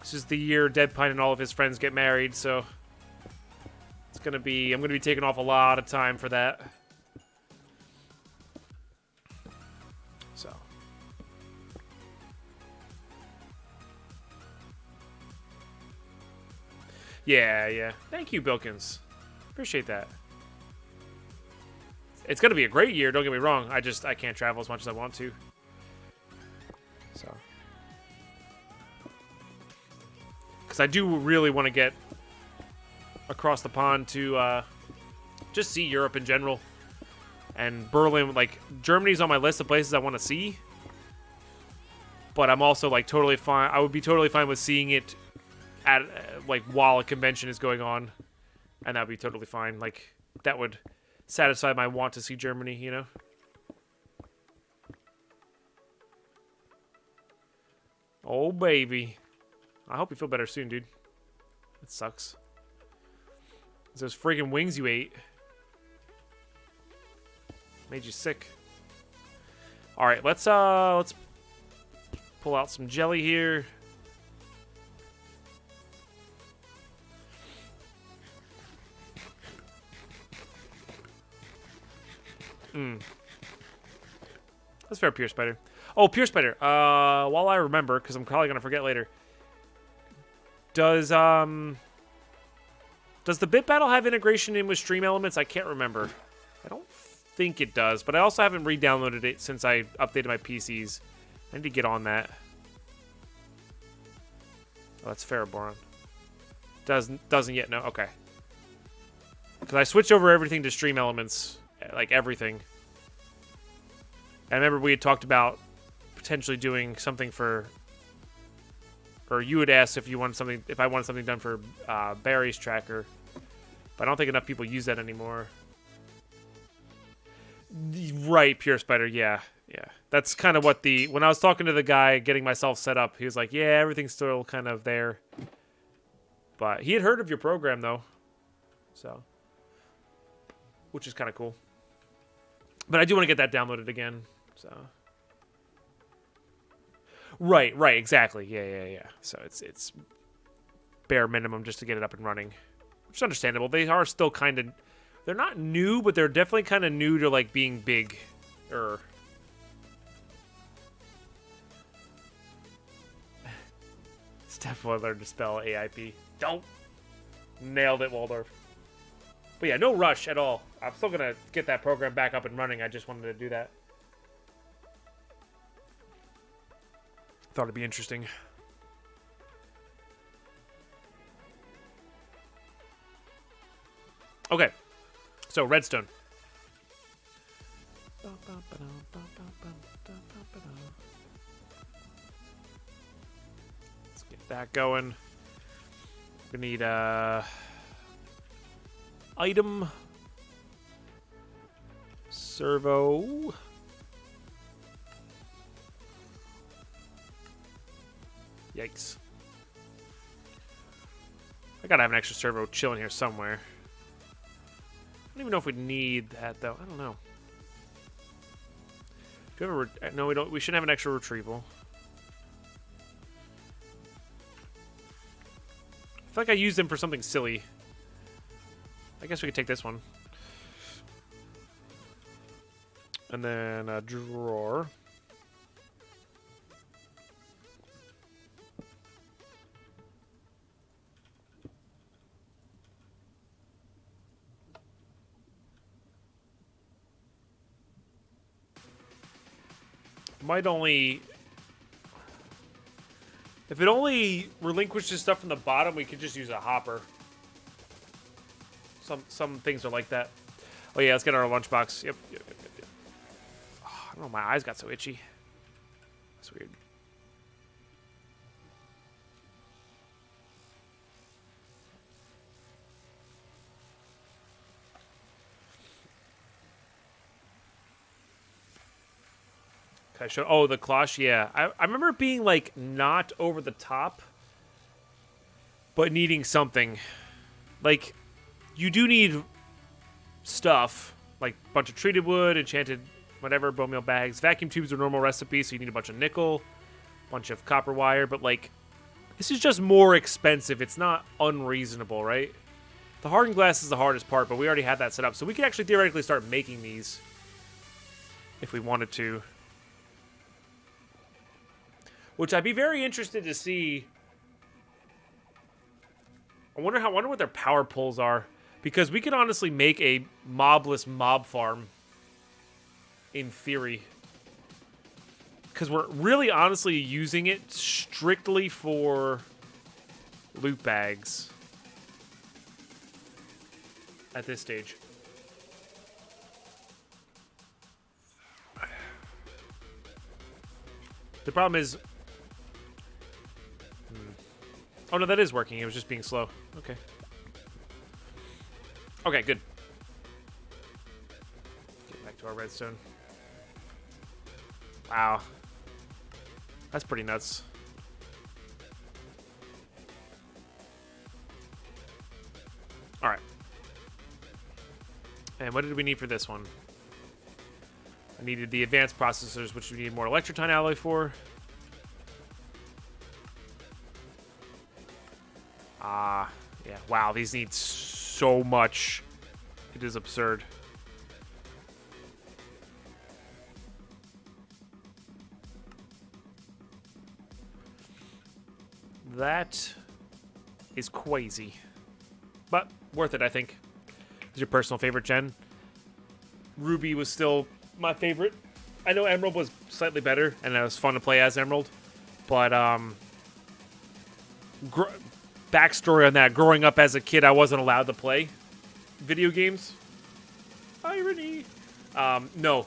This is the year Deadpine and all of his friends get married, so I'm gonna be taking off a lot of time for that. So yeah. Thank you, Bilkins. Appreciate that. It's gonna be a great year, don't get me wrong. I can't travel as much as I want to. So, because I do really want to get across the pond to just see Europe in general. And Berlin, like, Germany's on my list of places I want to see. But I'm also, like, totally fine. I would be totally fine with seeing it at, like, while a convention is going on. And that would be totally fine. Like, that would satisfy my want to see Germany, you know? Oh, baby. I hope you feel better soon, dude. It sucks. It's those freaking wings you ate. Made you sick. Alright, let's pull out some jelly here. That's fair, Pure Spider. Oh, Pure Spider. While I remember, because I'm probably gonna forget later. Does the Bit Battle have integration in with Stream Elements? I can't remember. I don't think it does, but I also haven't re-downloaded it since I updated my PCs. I need to get on that. Oh, that's Ferroboron. Doesn't yet. No, okay. Because I switched over everything to Stream Elements, like everything. I remember we had talked about potentially doing something for, or you had asked if you wanted something, if I wanted something done for Barry's tracker, but I don't think enough people use that anymore. Right, Pure Spider, yeah. That's kind of what when I was talking to the guy getting myself set up, he was like, yeah, everything's still kind of there. But he had heard of your program, though. So. Which is kind of cool. But I do want to get that downloaded again, so. Right, exactly. Yeah. So it's bare minimum just to get it up and running. Which is understandable. They are still kind of... They're not new, but they're definitely kind of new to, like, being big. Steph learned to spell AIP. Don't. Nailed it, Waldorf. But yeah, no rush at all. I'm still going to get that program back up and running. I just wanted to do that. Thought it'd be interesting. Okay. So, Redstone. Let's get that going. We need item, servo, yikes. I gotta have an extra servo chilling here somewhere. I don't even know if we need that though. I don't know. Do you have no, we don't. We shouldn't have an extra retrieval. I feel like I used them for something silly. I guess we could take this one. And then a drawer. Might only... If it only relinquishes stuff from the bottom, we could just use a hopper. Some things are like that. Oh yeah, let's get our lunchbox. Yep. Oh, I don't know, my eyes got so itchy. That's weird. Can I show? Oh, the cloche. Yeah, I remember it being like not over the top, but needing something. Like, you do need stuff like a bunch of treated wood, enchanted whatever, bone meal bags. Vacuum tubes are normal recipe, so you need a bunch of nickel, bunch of copper wire. But like, this is just more expensive. It's not unreasonable, right? The hardened glass is the hardest part, but we already had that set up, so we could actually theoretically start making these if we wanted to. Which I'd be very interested to see. I wonder what their power pulls are, because we could honestly make a mobless mob farm. In theory, because we're really honestly using it strictly for loot bags at this stage. The problem is... Oh, no, that is working. It was just being slow. Okay. Okay, good. Get back to our redstone. Wow. That's pretty nuts. Alright. And what did we need for this one? I needed the advanced processors, which we need more electrotine alloy for. Yeah. Wow, these need so much. It is absurd. that is crazy. But worth it, I think. Is your personal favorite gen? Ruby was still my favorite. I know Emerald was slightly better, and it was fun to play as Emerald. But, backstory on that. Growing up as a kid, I wasn't allowed to play video games. Irony. No,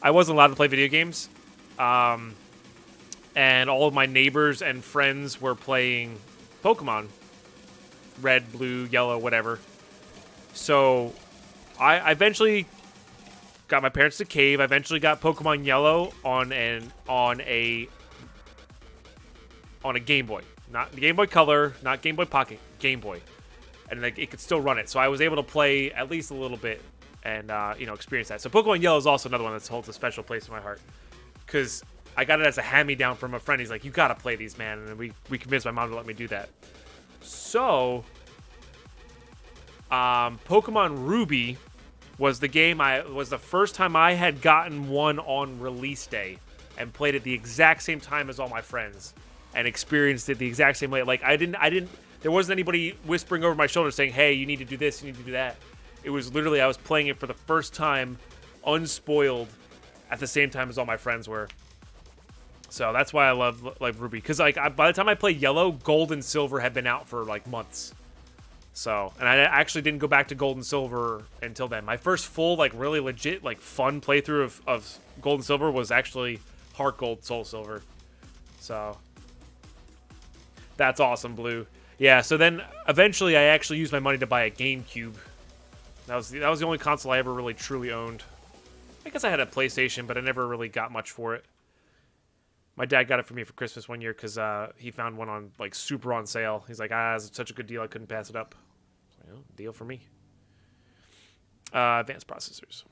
I wasn't allowed to play video games. And all of my neighbors and friends were playing Pokemon. Red, blue, yellow, whatever. So, I eventually got my parents to cave. I eventually got Pokemon Yellow on a Game Boy. Not Game Boy Color, not Game Boy Pocket, Game Boy. And like, it could still run it. So I was able to play at least a little bit and, experience that. So Pokemon Yellow is also another one that holds a special place in my heart. Because I got it as a hand-me-down from a friend. He's like, you got to play these, man. And we convinced my mom to let me do that. So, Pokemon Ruby was the first time I had gotten one on release day and played it the exact same time as all my friends and experienced it the exact same way. Like, there wasn't anybody whispering over my shoulder saying, hey, you need to do this, you need to do that. It was literally, I was playing it for the first time, unspoiled, at the same time as all my friends were. So that's why I love Ruby. Because by the time I played Yellow, Gold and Silver had been out for like months. So, and I actually didn't go back to Gold and Silver until then. My first full, like, really legit, like, fun playthrough of Gold and Silver was actually Heart Gold, Soul Silver. So, that's awesome, Blue. Yeah, so then eventually I actually used my money to buy a GameCube. That was the only console I ever really truly owned. I guess I had a PlayStation, but I never really got much for it. My dad got it for me for Christmas one year because he found one on, like, super on sale. He's like, it's such a good deal, I couldn't pass it up. Well, deal for me. Advanced processors.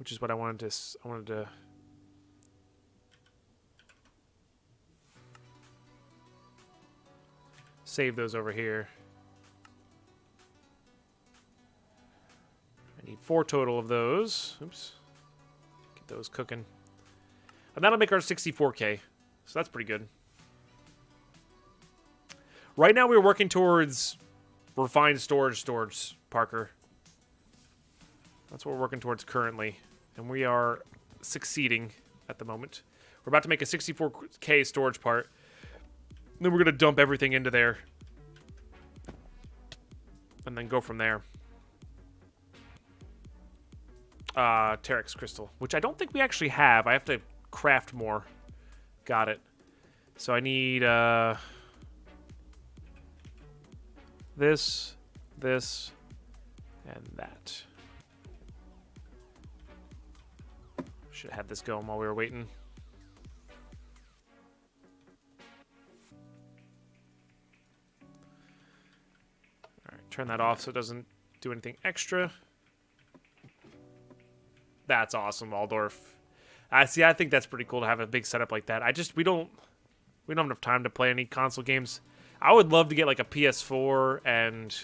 Which is what I wanted to save those over here. I need 4 total of those. Oops. Get those cooking. And that'll make our 64K. So that's pretty good. Right now we're working towards refined storage, Parker. That's what we're working towards currently. And we are succeeding at the moment. We're about to make a 64K storage part. Then we're going to dump everything into there. And then go from there. Terex crystal, which I don't think we actually have. I have to craft more. Got it. So I need this, and that. Should have had this going while we were waiting. Alright, turn that off so it doesn't do anything extra. That's awesome, Waldorf. See, I think that's pretty cool to have a big setup like that. We don't have enough time to play any console games. I would love to get like a PS4 and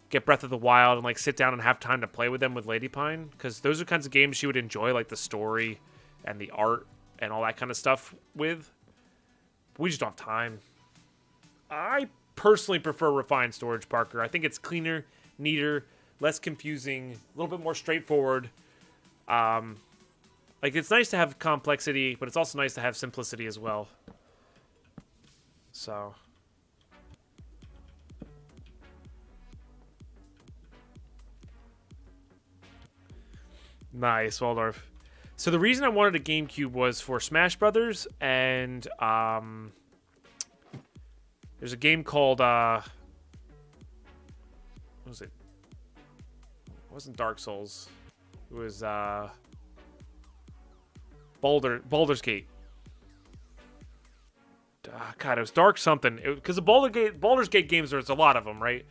get Breath of the Wild and like sit down and have time to play with them with Lady Pine, because those are kinds of games she would enjoy, like the story and the art and all that kind of stuff with. We just don't have time. I personally prefer refined storage, Parker. I think it's cleaner, neater, less confusing, a little bit more straightforward. Like, it's nice to have complexity, but it's also nice to have simplicity as well. So. Nice, Waldorf. So the reason I wanted a GameCube was for Smash Brothers, and there's a game called what was it? It wasn't Dark Souls. It was Baldur's Gate. God, it was Dark something. Because the Baldur's Gate games, there's a lot of them, right?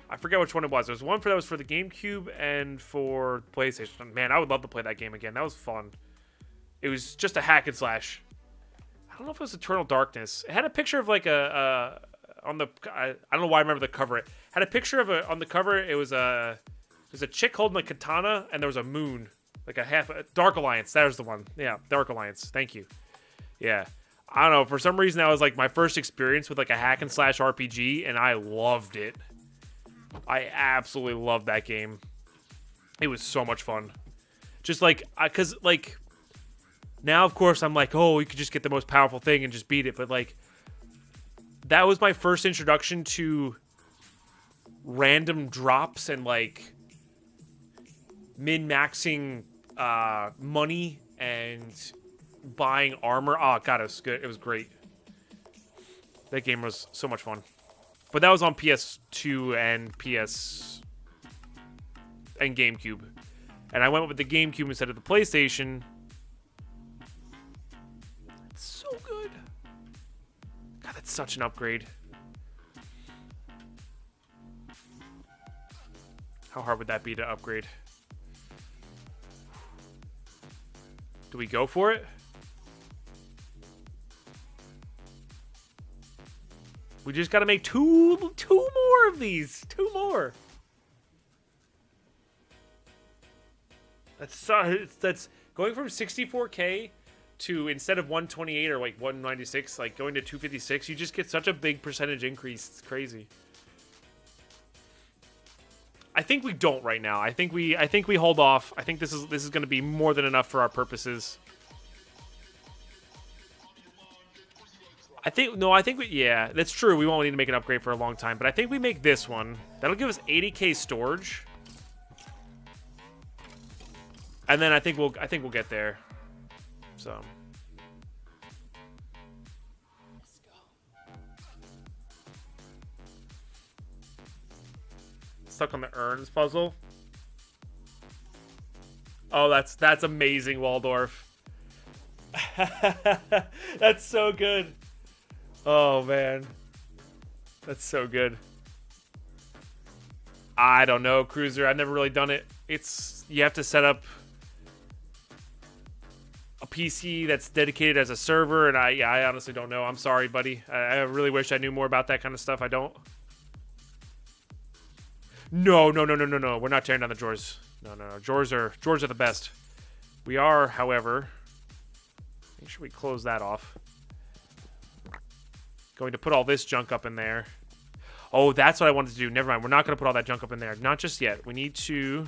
I forget which one it was. There was one that was for the GameCube and for PlayStation. Man, I would love to play that game again. That was fun. It was just a hack and slash. I don't know if it was Eternal Darkness. It had a picture of like I don't know why I remember the cover. It had a picture of on the cover. It was a chick holding a katana, and there was a moon, like a Dark Alliance. That was the one. Yeah, Dark Alliance. Thank you. Yeah. I don't know, for some reason that was like my first experience with like a hack and slash RPG, and I loved it. I absolutely loved that game. It was so much fun. Just like, because like, now of course I'm like, oh, you could just get the most powerful thing and just beat it. But like, that was my first introduction to random drops and like min-maxing money and buying armor. Oh god, it was good. It was great. That game was so much fun. But that was on PS2 and PS and GameCube. And I went with the GameCube instead of the PlayStation. It's so good. God, that's such an upgrade. How hard would that be to upgrade? Do we go for it? We just gotta make two more of these. Two more. That's going from 64K to, instead of 128 or like 196, like going to 256. You just get such a big percentage increase. It's crazy. I think we don't right now. I think we hold off. I think this is going to be more than enough for our purposes. Yeah, that's true. We won't need to make an upgrade for a long time, but I think we make this one. That'll give us 80K storage. And then I think we'll get there. So stuck on the urns puzzle. Oh, that's amazing, Waldorf. That's so good. Oh man, that's so good. I don't know, Cruiser. I've never really done it. You have to set up a PC that's dedicated as a server, and I honestly don't know. I'm sorry, buddy. I really wish I knew more about that kind of stuff. I don't. No. We're not tearing down the drawers. No. Drawers are the best. We are, however, make sure we close that off. Going to put all this junk up in there. Oh, that's what I wanted to do. Never mind. We're not going to put all that junk up in there. Not just yet. We need to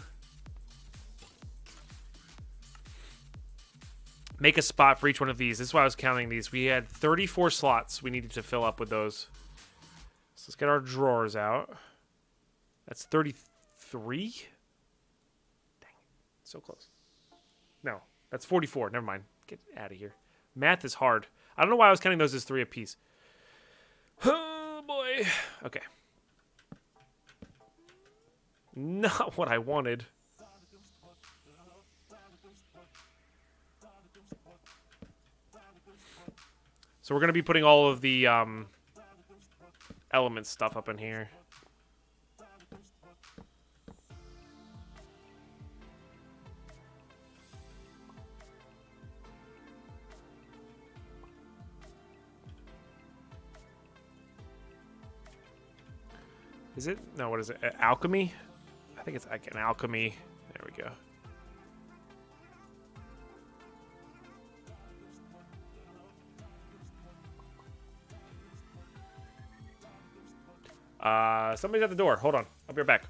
make a spot for each one of these. This is why I was counting these. We had 34 slots we needed to fill up with those. So let's get our drawers out. That's 33? Dang it. So close. No, that's 44. Never mind. Get out of here. Math is hard. I don't know why I was counting those as 3 apiece. Oh, boy. Okay. Not what I wanted. So we're going to be putting all of the element stuff up in here. Is it? No, what is it? Alchemy? I think it's like an alchemy. There we go. Somebody's at the door. Hold on. I'll be right back.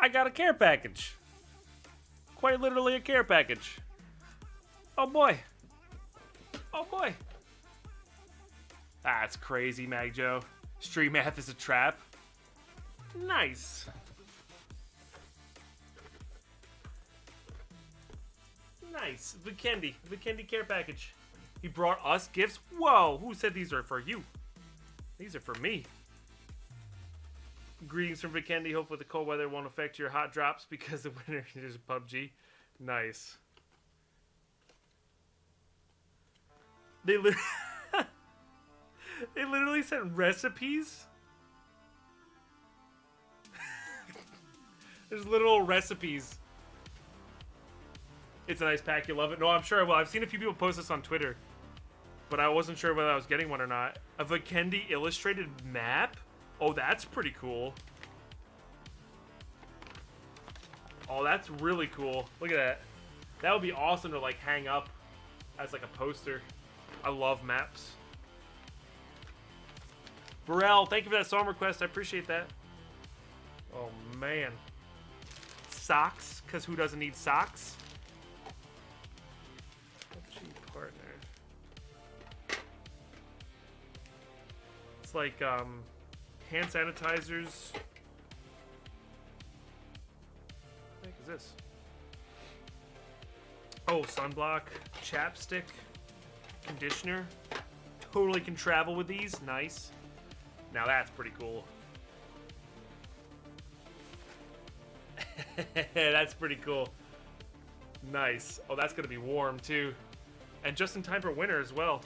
I got a care package. Quite literally a care package. Oh boy. Oh boy. That's crazy, Magjo. Street math is a trap. Nice. Nice. Vikendi care package. He brought us gifts. Whoa, who said these are for you? These are for me. Greetings from Vikendi. Hopefully the cold weather won't affect your hot drops because the winter is PUBG. Nice. They literally sent recipes. There's literal recipes. It's a nice pack. You love it. No, I'm sure I will. I've seen a few people post this on Twitter, but I wasn't sure whether I was getting one or not. A Vikendi illustrated map? Oh, that's pretty cool. Oh, that's really cool. Look at that. That would be awesome to like hang up as like a poster. I love maps. Burrell, thank you for that song request. I appreciate that. Oh, man. Socks, because who doesn't need socks? PUBG partner. It's like hand sanitizers. What the heck is this? Oh, sunblock, chapstick, conditioner. Totally can travel with these. Nice. Now that's pretty cool. That's pretty cool. Nice. Oh, that's gonna be warm too, and just in time for winter as well.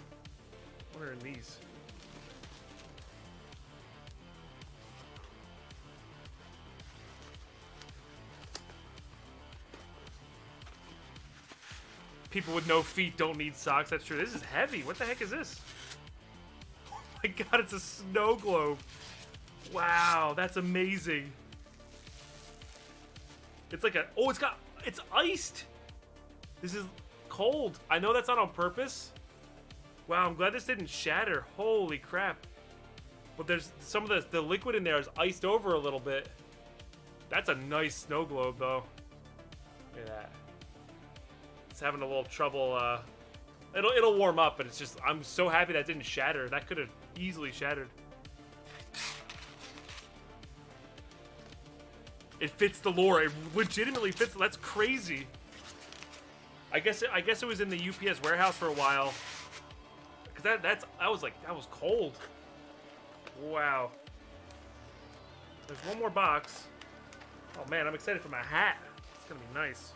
What are in these? People with no feet don't need socks. That's true. This is heavy. What the heck is this? Oh my god, it's a snow globe. Wow, that's amazing. It's like a... Oh, it's iced. This is cold. I know that's not on purpose. Wow, I'm glad this didn't shatter. Holy crap. But there's some of the liquid in there is iced over a little bit. That's a nice snow globe, though. Look at that. It's having a little trouble. It'll warm up, but it's just... I'm so happy that didn't shatter. That could have easily shattered. It fits the lore. It legitimately fits. That's crazy. I guess it was in the UPS warehouse for a while. Cause that was cold. Wow. There's one more box. Oh man, I'm excited for my hat. It's gonna be nice.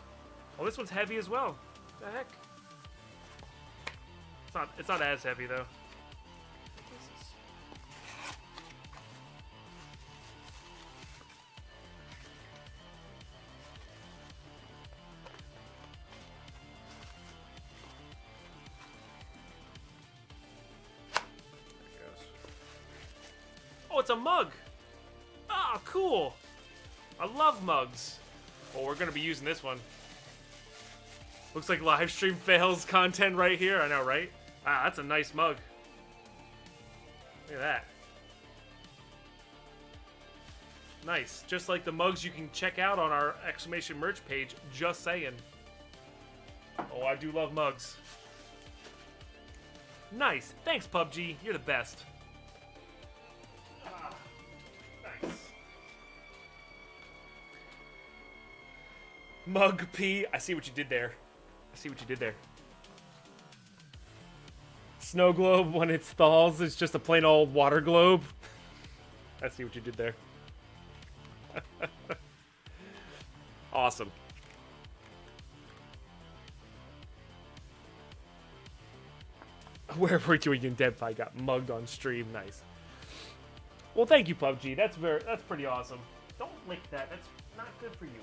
Oh, this one's heavy as well. What the heck? It's not as heavy though. Oh, it's a mug. Ah, cool. I love mugs. Well, we're gonna be using this one. Looks like live stream fails content right here. I know, right? Ah, that's a nice mug. Look at that. Nice. Just like the mugs you can check out on our exclamation merch page. Just saying. Oh, I do love mugs. Nice. Thanks, PUBG. You're the best. Ah, nice. Mug P. I see what you did there. I see what you did there. Snow globe, when it thaws, it's just a plain old water globe. I see what you did there. Awesome. Where were you in Deadpine? Got mugged on stream. Nice. Well, thank you, PUBG. That's pretty awesome. Don't lick that. That's not good for you.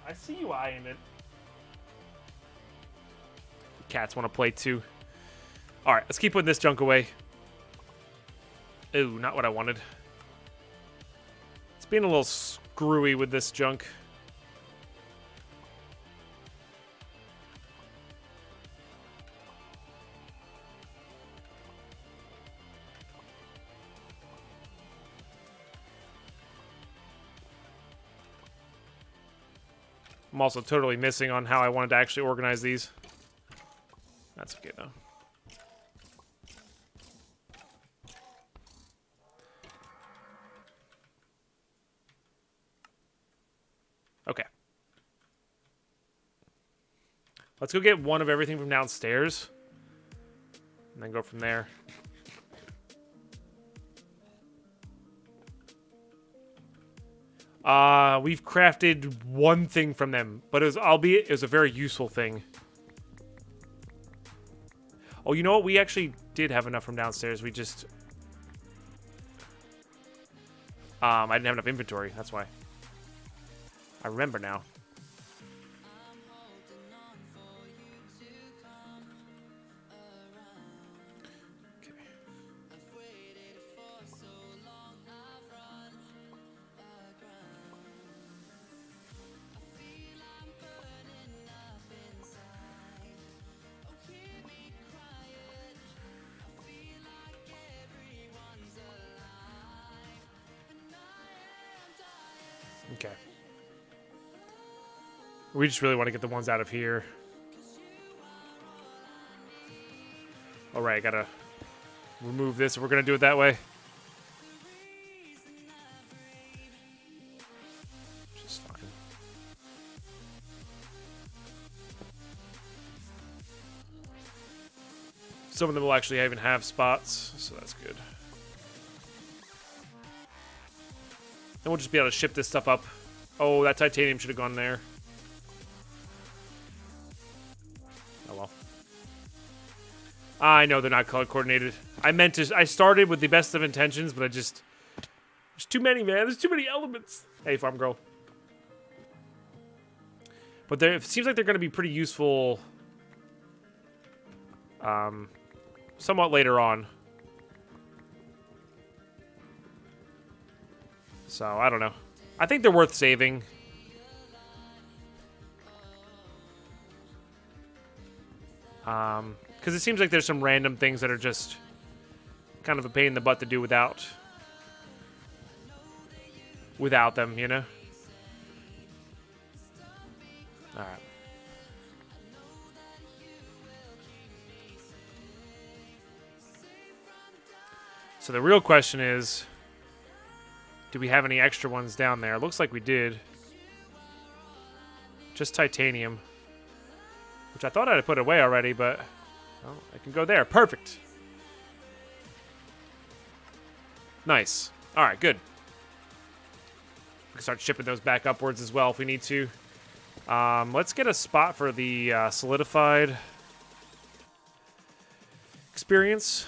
I see you eyeing it. Cats want to play too. Alright, let's keep putting this junk away. Ooh, not what I wanted. It's being a little screwy with this junk. I'm also totally missing on how I wanted to actually organize these. That's okay, though. Okay. Let's go get one of everything from downstairs. And then go from there. We've crafted one thing from them, but albeit it was a very useful thing. Oh, you know what? We actually did have enough from downstairs. We just... I didn't have enough inventory. That's why. I remember now. Okay. We just really want to get the ones out of here. Alright, I gotta remove this if we're gonna do it that way. Which is fine. Some of them will actually even have spots, so that's good. Then we'll just be able to ship this stuff up. Oh, that titanium should have gone there. Oh well. I know they're not color coordinated. I started with the best of intentions, but there's too many, man. There's too many elements. Hey, farm girl. But it seems like they're going to be pretty useful somewhat later on. So, I don't know. I think they're worth saving. Because it seems like there's some random things that are just kind of a pain in the butt to do without them, you know? Alright. So the real question is, do we have any extra ones down there? Looks like we did. Just titanium. Which I thought I'd put away already, but... well, I can go there. Perfect! Nice. Alright, good. We can start shipping those back upwards as well if we need to. Let's get a spot for the solidified experience.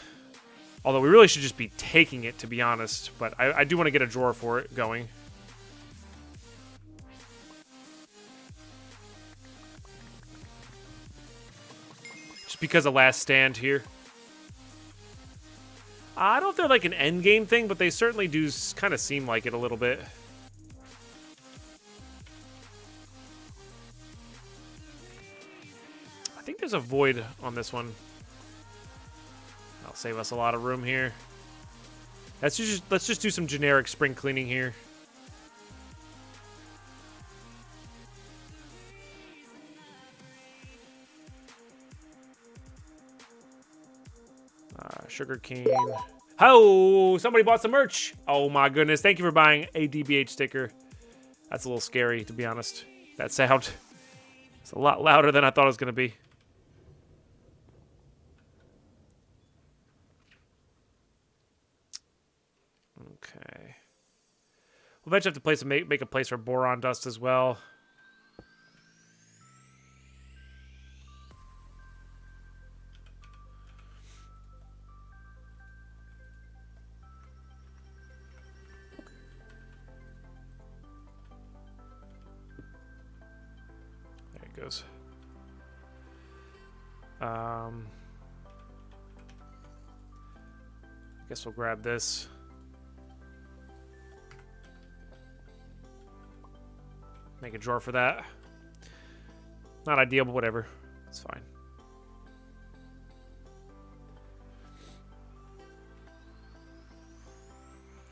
Although we really should just be taking it, to be honest. But I do want to get a drawer for it going. Just because of Last Stand here. I don't know if they're like an end game thing, but they certainly do kind of seem like it a little bit. I think there's a void on this one. That'll save us a lot of room here. Let's just do some generic spring cleaning here. Sugar cane. Oh, somebody bought some merch. Oh my goodness. Thank you for buying a DBH sticker. That's a little scary, to be honest. That sound. It's a lot louder than I thought it was going to be. Okay. We'll eventually have to make a place for boron dust as well. Goes. I guess we'll grab this. Make a drawer for that. Not ideal, but whatever. It's fine.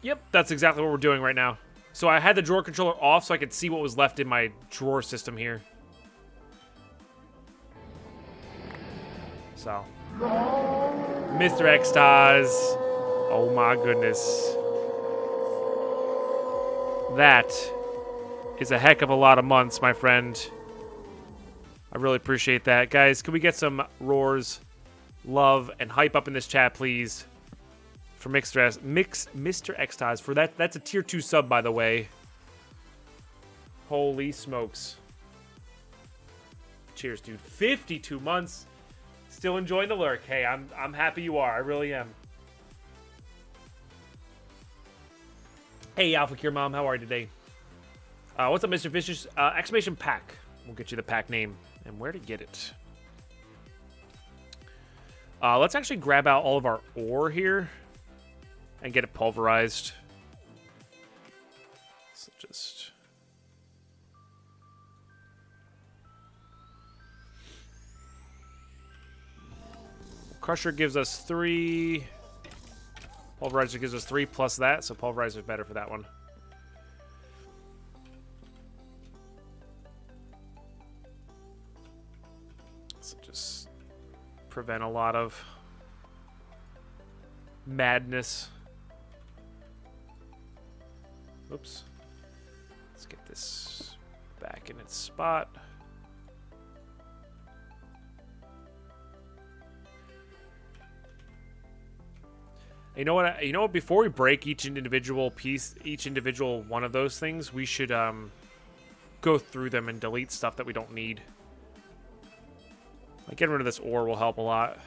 Yep, that's exactly what we're doing right now. So I had the drawer controller off so I could see what was left in my drawer system here. So. Mr. Extaz. Oh my goodness. That is a heck of a lot of months, my friend. I really appreciate that. Guys, can we get some roars, love, and hype up in this chat, please? For Mr. Extaz. For that, that's a tier 2 sub, by the way. Holy smokes. Cheers, dude. 52 months. Still enjoying the lurk. Hey, I'm happy you are. I really am. Hey, Alpha Cure Mom. How are you today? What's up, Mr. Vicious? Exclamation pack. We'll get you the pack name and where to get it. Let's actually grab out all of our ore here and get it pulverized. So just... Crusher gives us 3. Pulverizer gives us 3 plus that, so Pulverizer is better for that one. So just prevent a lot of madness. Oops. Let's get this back in its spot. You know what? You know what? Before we break each individual piece, each individual one of those things, we should go through them and delete stuff that we don't need. Like getting rid of this ore will help a lot.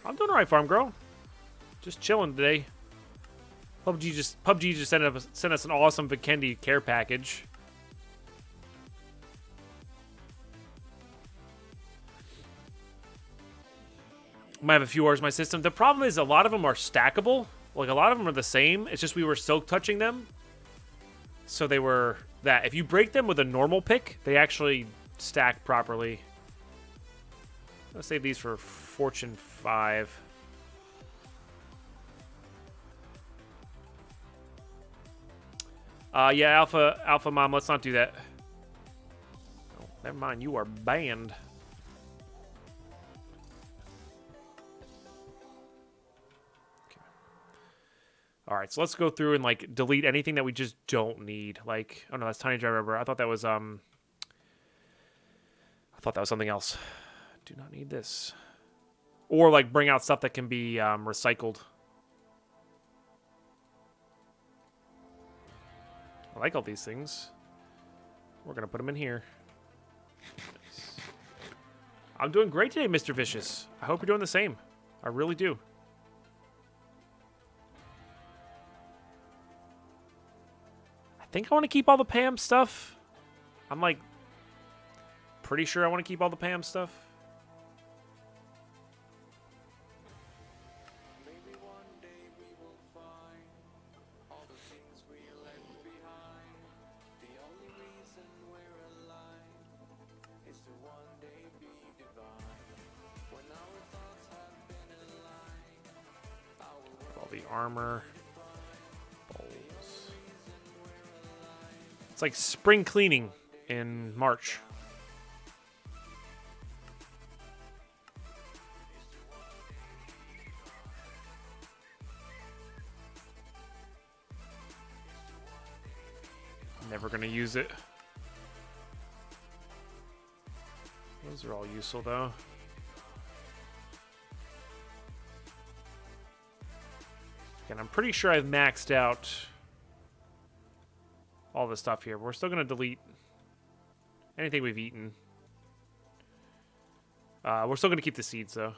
I'm doing alright, Farm Girl. Just chilling today. PUBG just sent us an awesome Vikendi care package. Might have a few ores in my system. The problem is a lot of them are stackable. Like, a lot of them are the same. It's just we were silk touching them. So they were that. If you break them with a normal pick, they actually stack properly. Let's save these for Fortune 5. Yeah, Alpha Mom, let's not do that. Oh, never mind, you are banned. All right, so let's go through and like delete anything that we just don't need. Like, oh no, that's Tiny Driver Rubber. I thought that was something else. Do not need this. Or like bring out stuff that can be recycled. I like all these things. We're gonna put them in here. Nice. I'm doing great today, Mr. Vicious. I hope you're doing the same. I really do. I think I want to keep all the Pam stuff. I'm like pretty sure I want to keep all the Pam stuff. Maybe one day we will find all the things we left behind. The only reason we're alive is to one day be divine. When our thoughts have been aligned, All the armor. It's like spring cleaning in March. Never gonna use it. Those are all useful though. And I'm pretty sure I've maxed out all this stuff here. We're still going to delete anything we've eaten. We're still going to keep the seeds, though.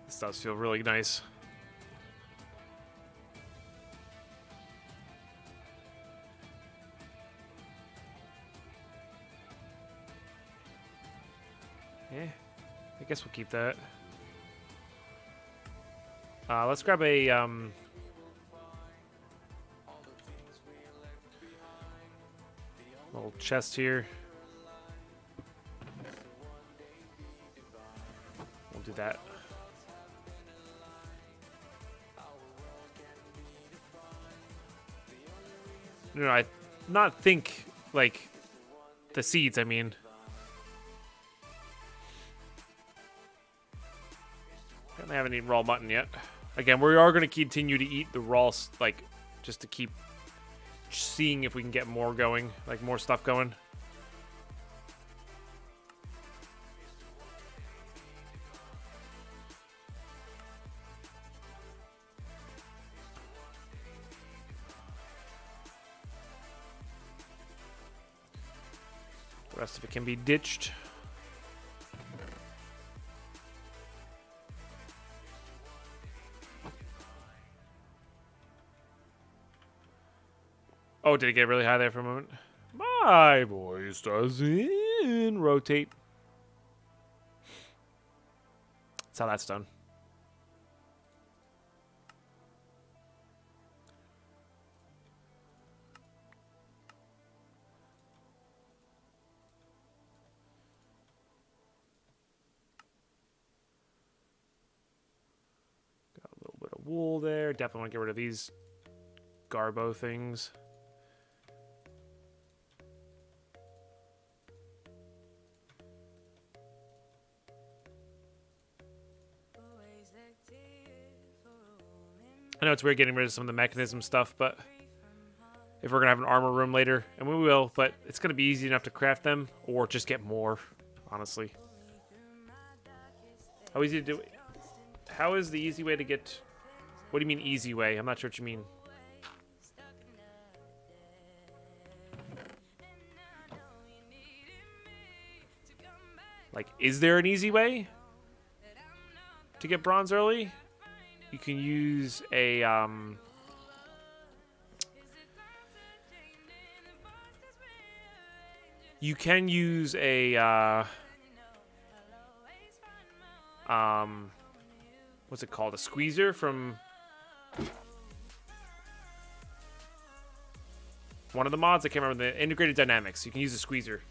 This does feel really nice. I guess we'll keep that. Let's grab a Little chest here. We'll do that. No, I not think like the seeds. I mean, I haven't eaten raw mutton yet. Again, we are going to continue to eat the raw, like, just to keep seeing if we can get more going, like more stuff going. The rest of it can be ditched. Oh, did it get really high there for a moment? My voice doesn't rotate. That's how that's done. Got a little bit of wool there. Definitely want to get rid of these garbo things. I know it's weird getting rid of some of the mechanism stuff, but if we're going to have an armor room later, and we will, but it's going to be easy enough to craft them, or just get more, honestly. How easy to do it? How is the easy way to get... What do you mean easy way? I'm not sure what you mean. Like, is there an easy way to get bronze early? You can use a, you can use a, what's it called? A squeezer from one of the mods. I can't remember the integrated dynamics. You can use a squeezer.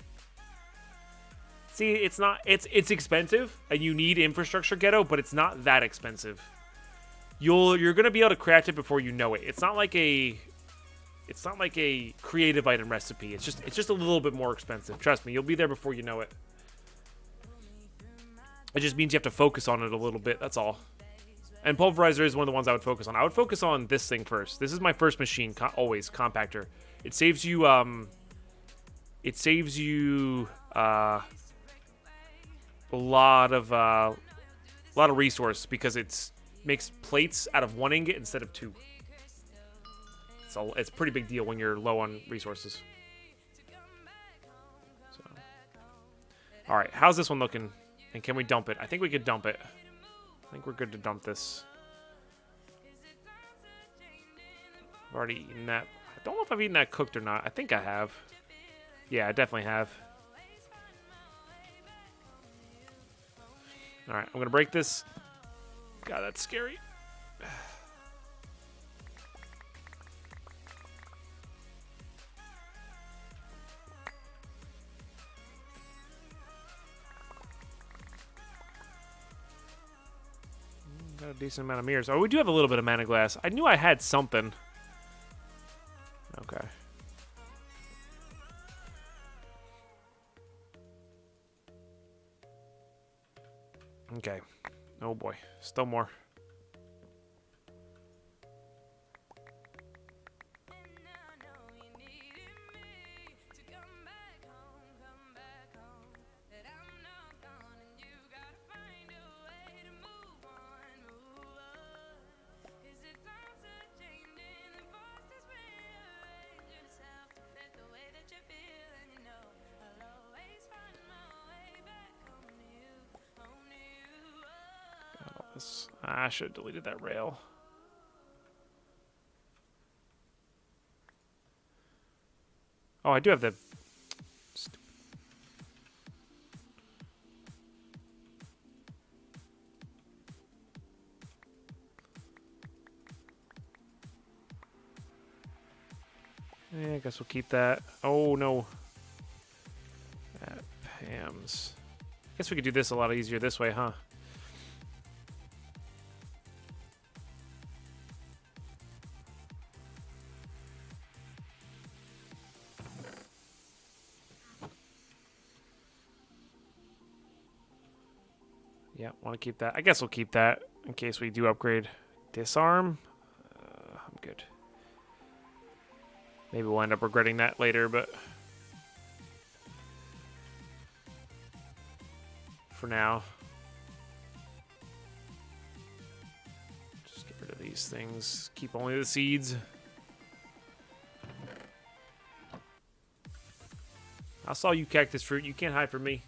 See, it's not, it's expensive and you need infrastructure ghetto, but it's not that expensive. You're gonna be able to craft it before you know it. It's not like a creative item recipe. It's just a little bit more expensive. Trust me, you'll be there before you know it. It just means you have to focus on it a little bit. That's all. And pulverizer is one of the ones I would focus on. I would focus on this thing first. This is my first machine, always compactor. It saves you a lot of resource because it's makes plates out of one ingot instead of two. So it's a pretty big deal when you're low on resources. So, all right, how's this one looking? And can we dump it? I think we could dump it. I think we're good to dump this. I've already eaten that. I don't know if I've eaten that cooked or not. I think I have. Yeah, I definitely have. All right, I'm going to break this. God, that's scary. Got a decent amount of mirrors. Oh, we do have a little bit of mana glass. I knew I had something. Okay. Okay. Oh boy. Still more. I should have deleted that rail. Oh, I do have the... Yeah, I guess we'll keep that. Oh, no. items. Guess we could do this a lot easier this way, huh? Yeah, want to keep that. I guess we'll keep that in case we do upgrade. Disarm. I'm good. Maybe we'll end up regretting that later, but for now, just get rid of these things. Keep only the seeds. I saw you, cactus fruit. You can't hide from me.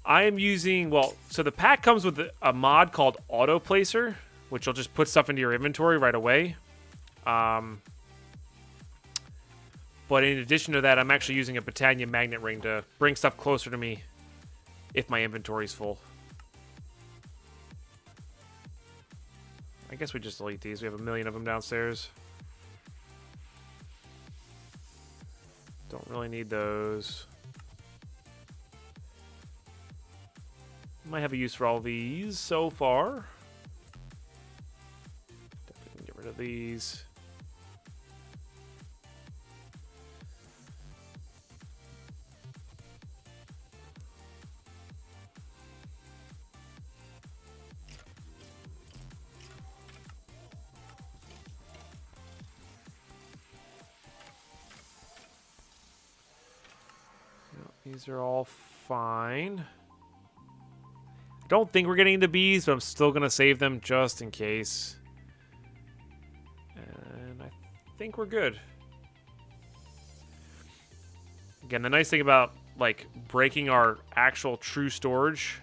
I am using, well, so the pack comes with a mod called Auto Placer, which will just put stuff into your inventory right away. But in addition to that, I'm actually using a Britannia magnet ring to bring stuff closer to me if my inventory's full. I guess we just delete these. We have a million of them downstairs. Don't really need those. Might have a use for all these so far. Definitely get rid of these. These are all fine. Don't think we're getting into bees, but I'm still going to save them just in case. And I think we're good. Again, the nice thing about like breaking our actual true storage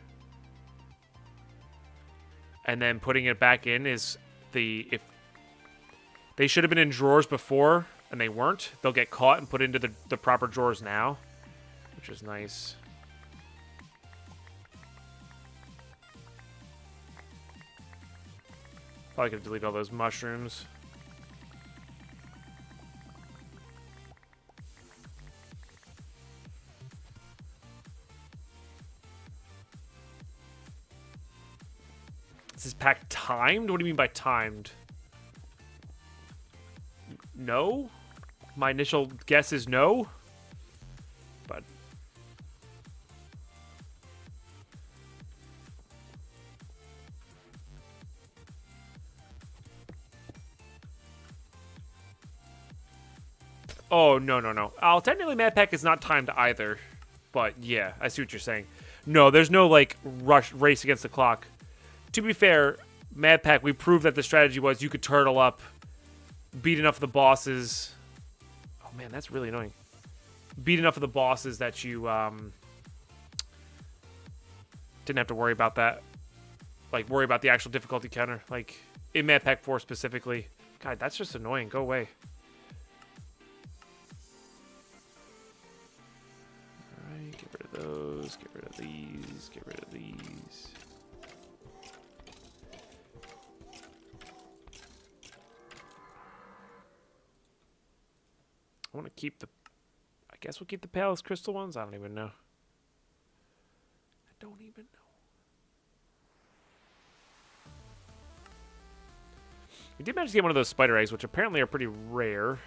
and then putting it back in is if they should have been in drawers before and they weren't, they'll get caught and put into the proper drawers now, which is nice. Probably could delete all those mushrooms. Is this pack timed? What do you mean by timed? No? My initial guess is no. But oh, no. Oh, technically Mad Pack is not timed either. But yeah, I see what you're saying. No, there's no like race against the clock. To be fair, Mad Pack, we proved that the strategy was you could turtle up, beat enough of the bosses. Oh man, that's really annoying. Beat enough of the bosses that you didn't have to worry about that. Like, worry about the actual difficulty counter. Like, in Mad Pack 4 specifically. God, that's just annoying. Go away. Alright, get rid of those. Get rid of these. Get rid of these. I want to keep the... I guess we'll keep the Palace Crystal ones? I don't even know. I don't even know. We did manage to get one of those spider eggs, which apparently are pretty rare.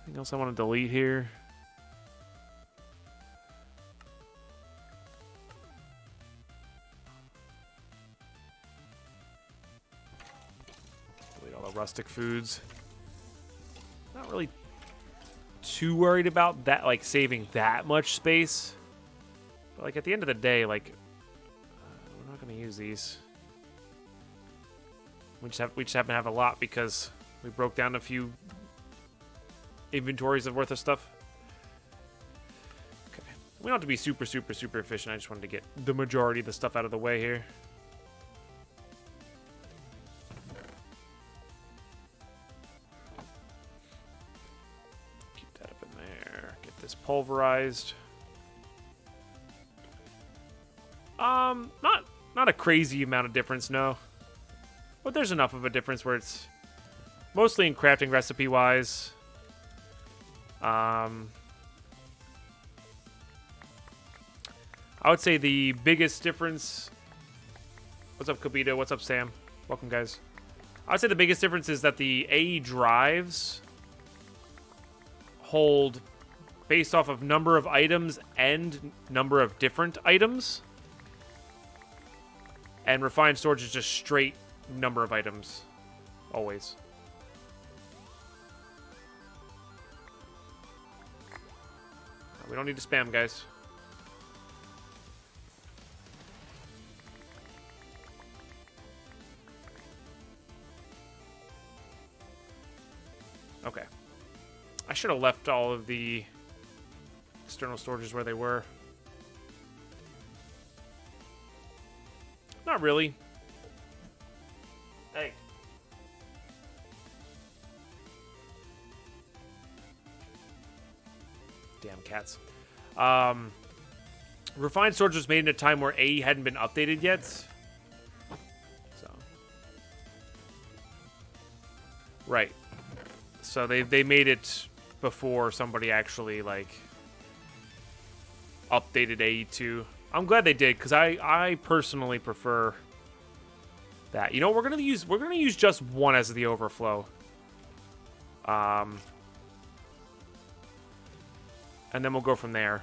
Anything else I want to delete here? Delete all the rustic foods. Not really too worried about that, like saving that much space. But like at the end of the day, like we're not going to use these. We just happen to have a lot because we broke down a few inventories of worth of stuff. Okay, we don't have to be super efficient. I just wanted to get the majority of the stuff out of the way here. Pulverized. Not a crazy amount of difference, no. But there's enough of a difference where it's mostly in crafting recipe-wise. I would say the biggest difference... What's up, Kobito? What's up, Sam? Welcome, guys. I would say the biggest difference is that the AE drives hold based off of number of items and number of different items. And refined storage is just straight number of items. Always. We don't need to spam, guys. Okay. I should have left all of the external storages where they were. Not really. Hey. Damn cats. Refined storage was made in a time where AE hadn't been updated yet. So. Right. So they made it before somebody actually like updated AE2. I'm glad they did, because I personally prefer that. You know, we're gonna use just one as the overflow. And then we'll go from there.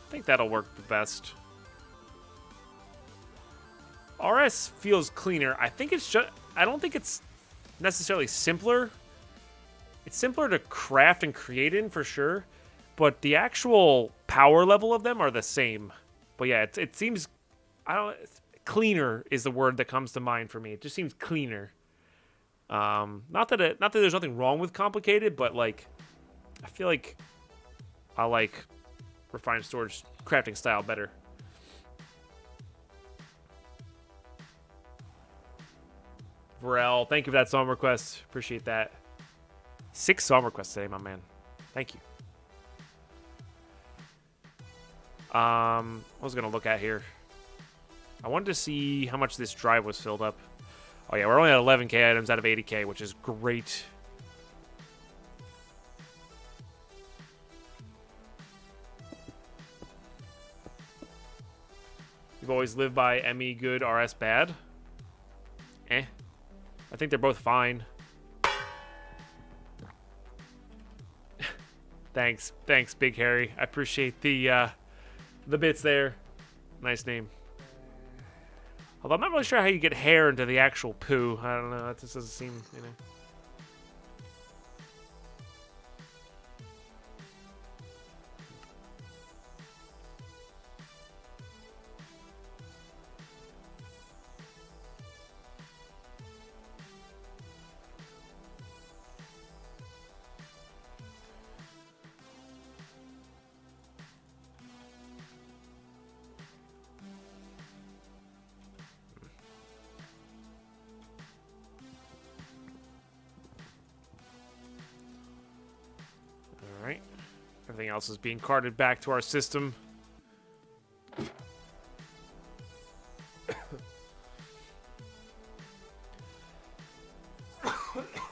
I think that'll work the best. RS feels cleaner. I don't think it's necessarily simpler. It's simpler to craft and create in for sure, but the actual power level of them are the same. But yeah, it seems cleaner is the word that comes to mind for me. It just seems cleaner. Not that there's nothing wrong with complicated, but like I feel like I like refined storage crafting style better. Varel, thank you for that song request. Appreciate that. 6 song requests today, my man. Thank you. What was I gonna look at here? I wanted to see how much this drive was filled up. Oh yeah, we're only at 11k items out of 80k, which is great. You've always lived by ME good, RS bad. I think they're both fine. Thanks, Big Harry. I appreciate the bits there. Nice name. Although I'm not really sure how you get hair into the actual poo. I don't know. That just doesn't seem, you know. Everything else is being carted back to our system.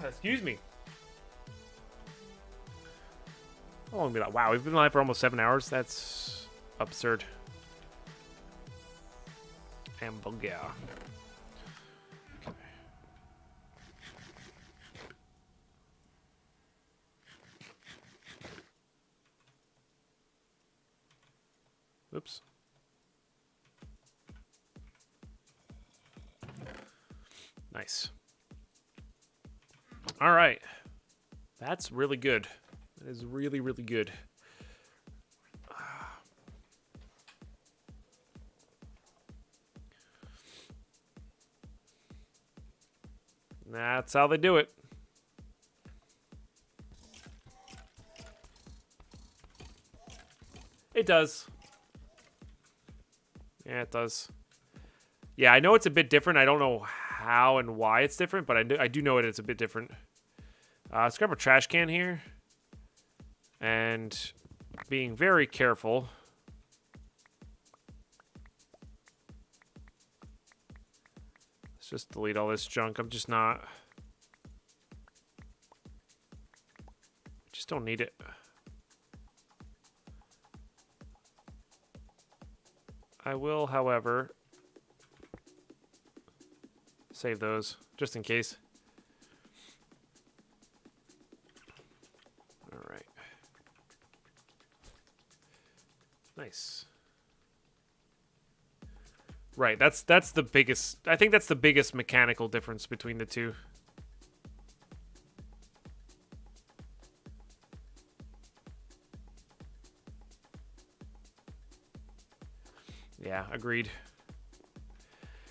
Excuse me. How long have we been live? Wow, we've been live for almost 7 hours. That's absurd. Hamburger. Okay. Oops. Nice. All right. That's really good. That is really, really good. That's how they do it. It does. Yeah, it does. Yeah, I know it's a bit different. I don't know how and why it's different, but I do know it's a bit different. Let's grab a trash can here. And being very careful. just delete all this junk. I'm just not... Just don't need it. I will, however, save those just in case. All right. Nice. Right, that's the biggest... I think that's the biggest mechanical difference between the two. Yeah, agreed.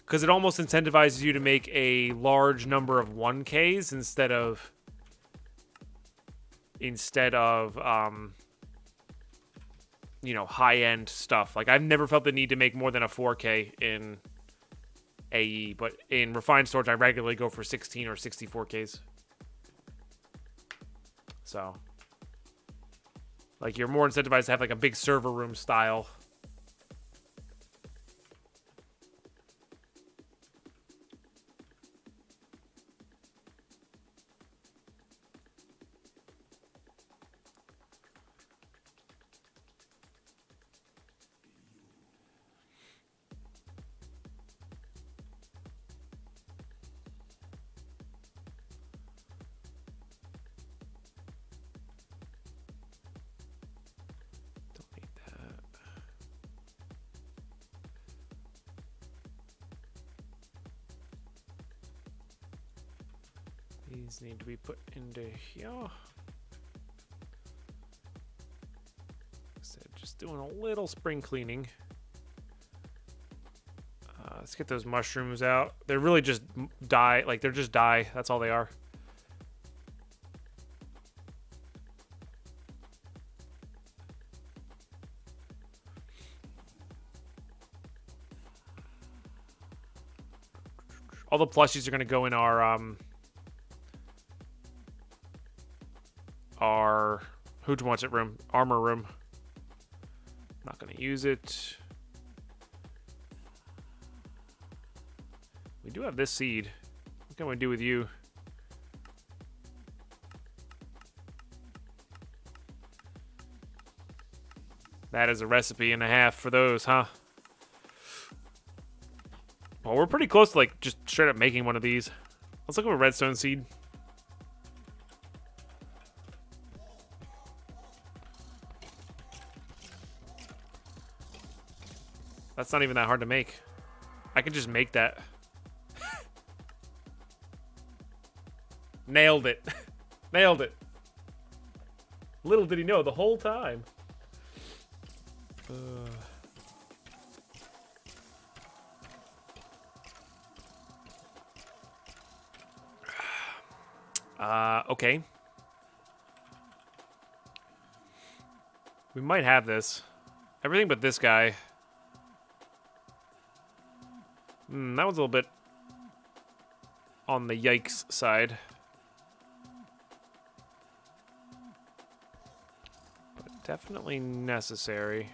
Because it almost incentivizes you to make a large number of 1Ks instead of you know, high-end stuff. Like, I've never felt the need to make more than a 4K in AE, but in Refined Storage, I regularly go for 16 or 64Ks. So, like, you're more incentivized to have, like, a big server room style. These need to be put into here. So just doing a little spring cleaning. Let's get those mushrooms out. They're really just dye. Like, they're just dye. That's all they are. All the plushies are going to go in our Who'd wants it room, armor room. Not going to use it. We do have this seed. What can we do with you? That is a recipe and a half for those, huh? Well, we're pretty close to, like, just straight up making one of these. Let's look at a redstone seed. That's not even that hard to make. I could just make that. Nailed it. Nailed it. Little did he know the whole time. Okay. We might have this. Everything but this guy. That was a little bit on the yikes side. But definitely necessary.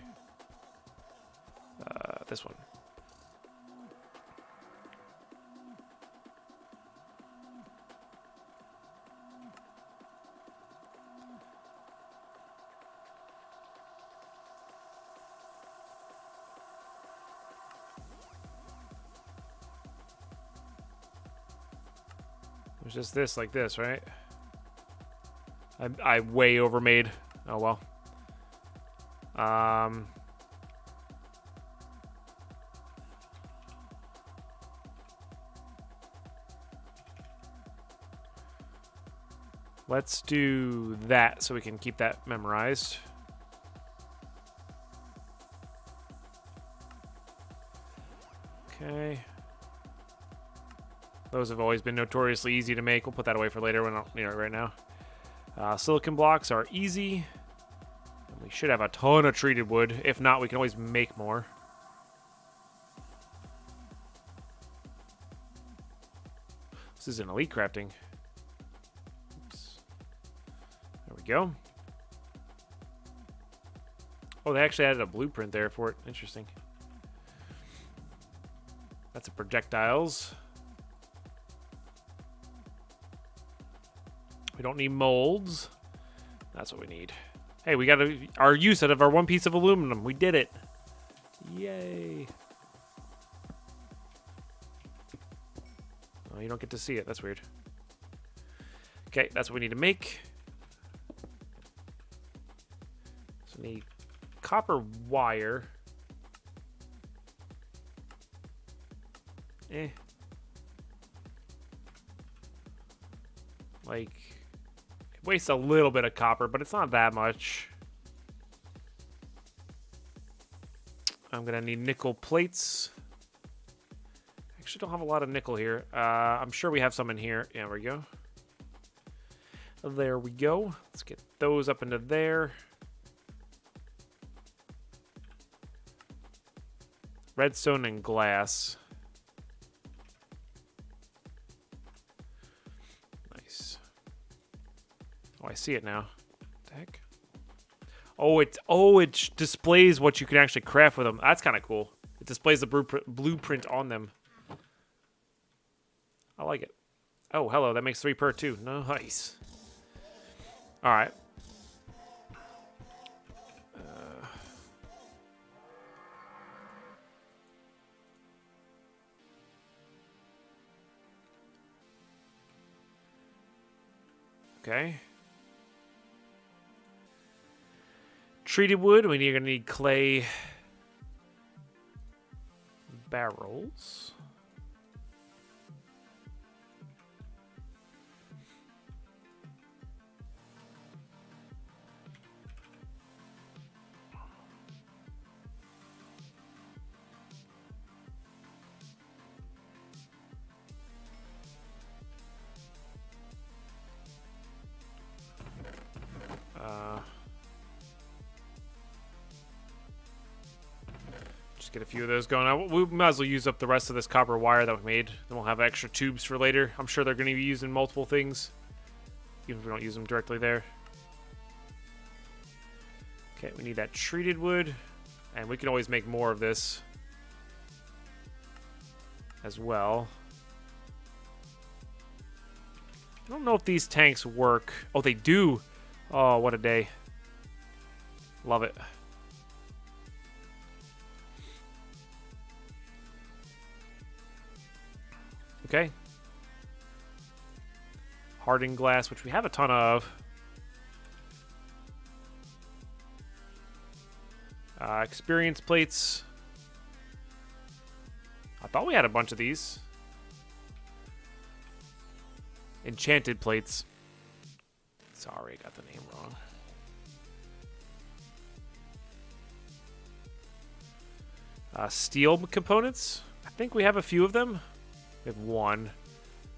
This one. It was just this, like this, right? I way overmade. Oh well. Let's do that so we can keep that memorized. Okay. Those have always been notoriously easy to make. We'll put that away for later. We're not near it right now. Silicon blocks are easy. And we should have a ton of treated wood. If not, we can always make more. This is an elite crafting. Oops. There we go. Oh, they actually added a blueprint there for it. Interesting. That's a projectiles. don't need molds. That's what we need. Hey, we got our use out of our one piece of aluminum. We did it. Yay. Oh, you don't get to see it. That's weird. Okay, that's what we need to make. So we need copper wire. Like, it wastes a little bit of copper, but it's not that much. I'm gonna need nickel plates. Actually, don't have a lot of nickel here. I'm sure we have some in here. Yeah, there we go. There we go. Let's get those up into there. Redstone and glass. Nice. Oh, I see it now. What the heck? Oh, it displays what you can actually craft with them. That's kind of cool. It displays the blueprint on them. I like it. Oh, hello. That makes 3 per too. Nice. All right. Okay. Treated wood. We're gonna need clay barrels. Just get a few of those going. We might as well use up the rest of this copper wire that we made. Then we'll have extra tubes for later. I'm sure they're going to be used in multiple things, even if we don't use them directly there. Okay, we need that treated wood, and we can always make more of this as well. I don't know if these tanks work. Oh, they do. Oh, what a day. Love it. Okay. Hardened glass, which we have a ton of. Experience plates. I thought we had a bunch of these. Enchanted plates. Sorry, I got the name wrong. Steel components. I think we have a few of them. We have one.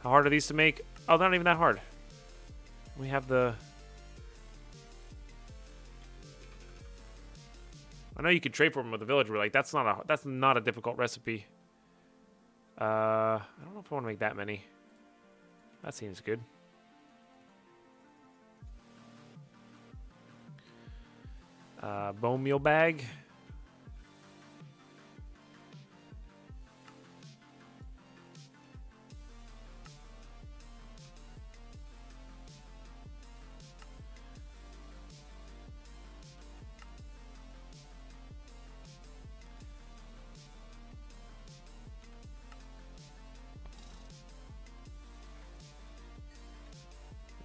How hard are these to make? Oh, they're not even that hard. We have the... I know you can trade for them with the villager. Like that's not a difficult recipe. I don't know if I want to make that many. That seems good. Bone meal bag.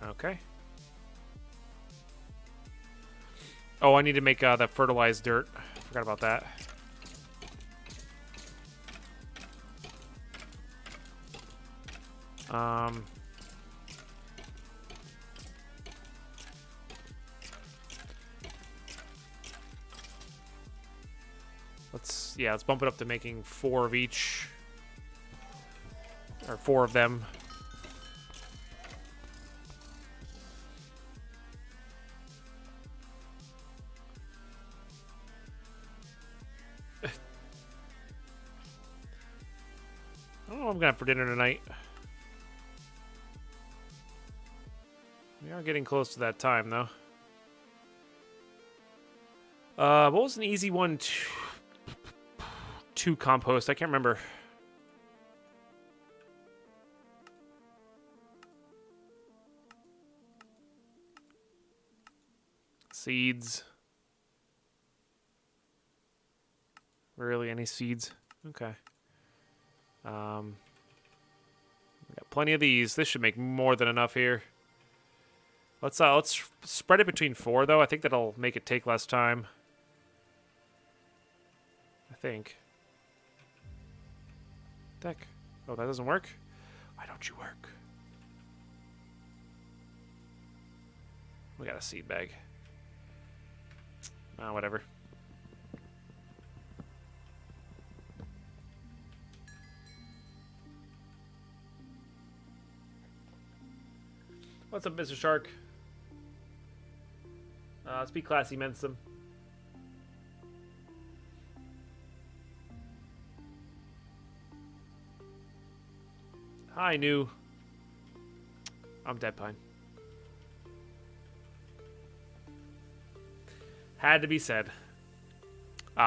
Okay. Oh, I need to make that fertilized dirt. Forgot about that. Let's bump it up to making 4 of each. Or 4 of them. I don't know what I'm gonna have for dinner tonight. We are getting close to that time, though. What was an easy one to compost? I can't remember. Seeds. Really, any seeds? Okay. We got plenty of these. This should make more than enough here. Let's spread it between 4 though. I think that'll make it take less time. I think. Heck. Oh, that doesn't work? Why don't you work? We got a seed bag. Whatever. What's up, Mr. Shark? Let's be classy, Mensum. Hi, new. I'm Deadpine. Had to be said.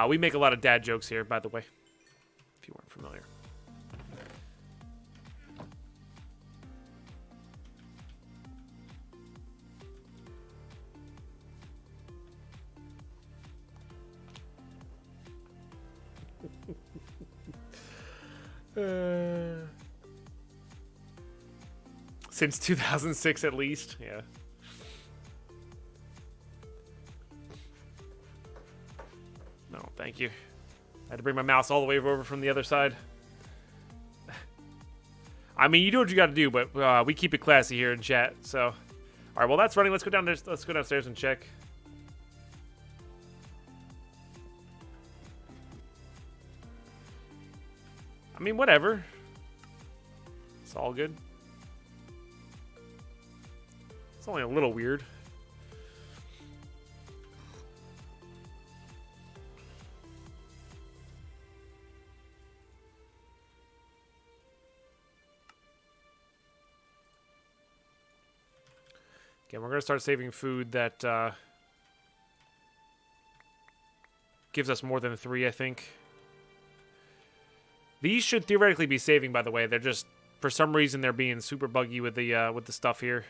We make a lot of dad jokes here, by the way, if you weren't familiar. Since 2006, at least. Yeah. No, thank you. I had to bring my mouse all the way over from the other side. I mean, you do what you got to do, but we keep it classy here in chat. So, all right. Well, that's running. Let's go down there. Let's go downstairs and check. I mean, whatever. It's all good. It's only a little weird. Okay, we're going to start saving food that gives us more than 3, I think. These should theoretically be saving, by the way. They're just, for some reason, they're being super buggy with the stuff here.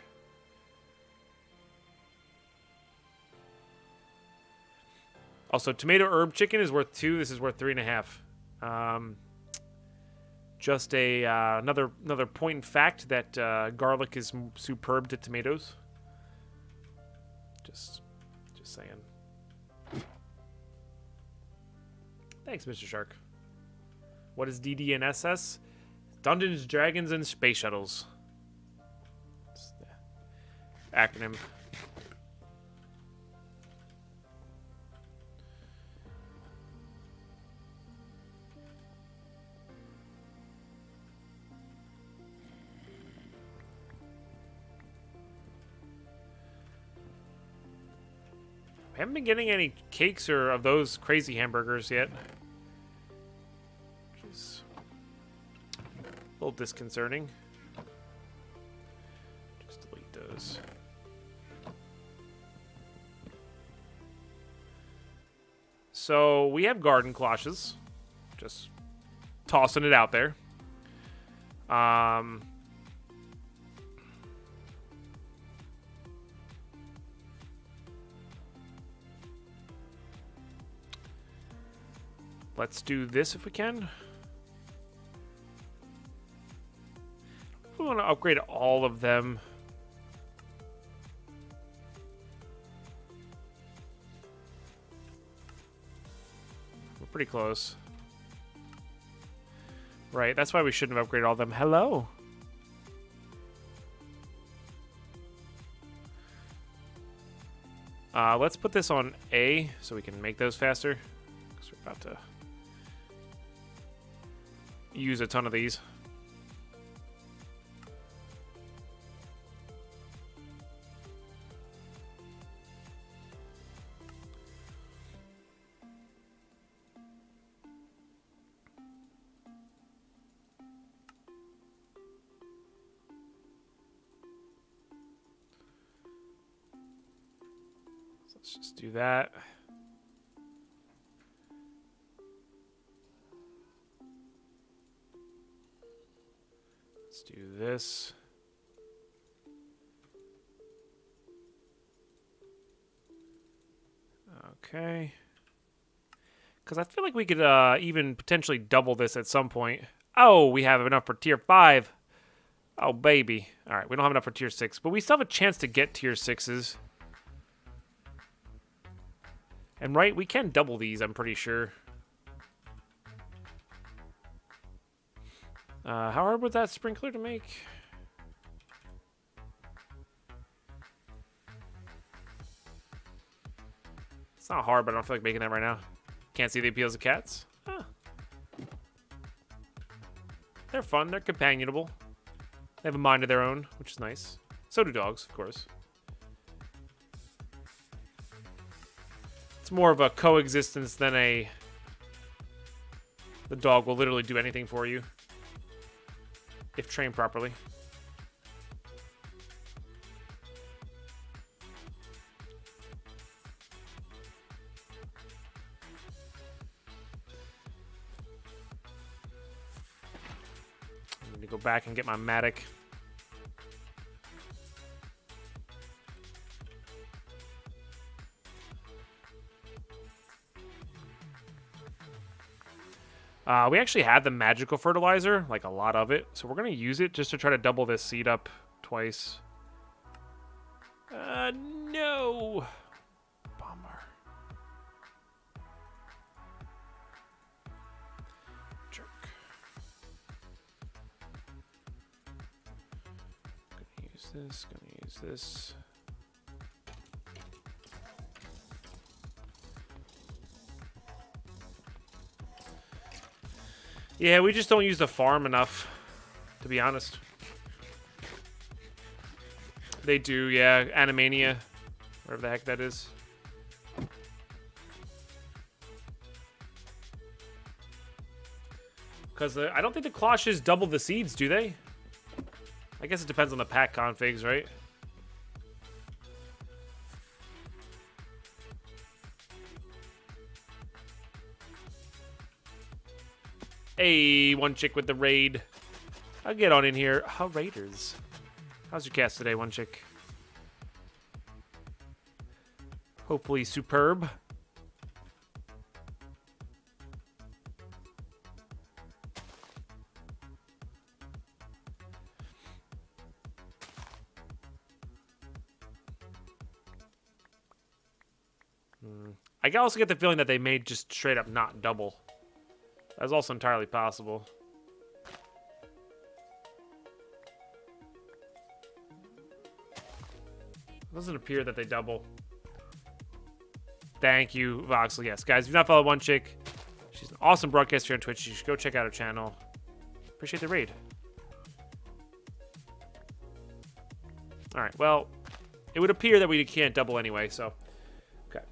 Also, tomato herb chicken is worth 2. This is worth 3.5. Just another point in fact that garlic is superb to tomatoes. Just saying. Thanks, Mr. Shark. What is DDNSS? Dungeons, Dragons, and Space Shuttles. It's the acronym. I haven't been getting any cakes or of those crazy hamburgers yet. Which is a little disconcerting. Just delete those. So we have garden cloches. Just tossing it out there. Let's do this if we can. We want to upgrade all of them. We're pretty close. Right, that's why we shouldn't have upgraded all of them. Hello. Let's put this on A so we can make those faster. Because we're about to use a ton of these. So let's just do that. Let's do this. Okay. Because I feel like we could even potentially double this at some point. Oh, we have enough for tier 5. Oh, baby. All right, we don't have enough for tier 6, but we still have a chance to get tier 6s. And right, we can double these, I'm pretty sure. How hard was that sprinkler to make? It's not hard, but I don't feel like making that right now. Can't see the appeals of cats. Huh. They're fun. They're companionable. They have a mind of their own, which is nice. So do dogs, of course. It's more of a coexistence than a... The dog will literally do anything for you. If trained properly. I need to go back and get my Matic. We actually had the magical fertilizer, like a lot of it. So we're going to use it just to try to double this seed up twice. No. Bummer. Jerk. Gonna use this, gonna use this. Yeah, we just don't use the farm enough, to be honest. They do, yeah. Animania, whatever the heck that is. Because I don't think the cloches double the seeds, do they? I guess it depends on the pack configs, right? Hey, one chick with the raid. I'll get on in here. How raiders? How's your cast today, one chick? Hopefully superb. I also get the feeling that they may just straight up not double. That's also entirely possible. It doesn't appear that they double. Thank you, Voxel. Yes, guys, if you've not followed one chick, she's an awesome broadcaster on Twitch. You should go check out her channel. Appreciate the raid. All right, well, it would appear that we can't double anyway, so... Okay.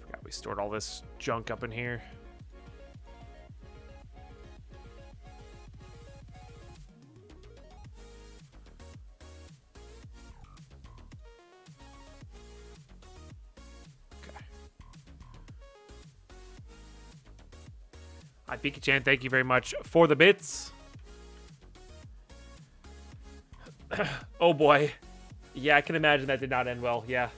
Forgot we stored all this junk up in here. Hi, Pika-chan, thank you very much for the bits. Oh boy. Yeah, I can imagine that did not end well, yeah.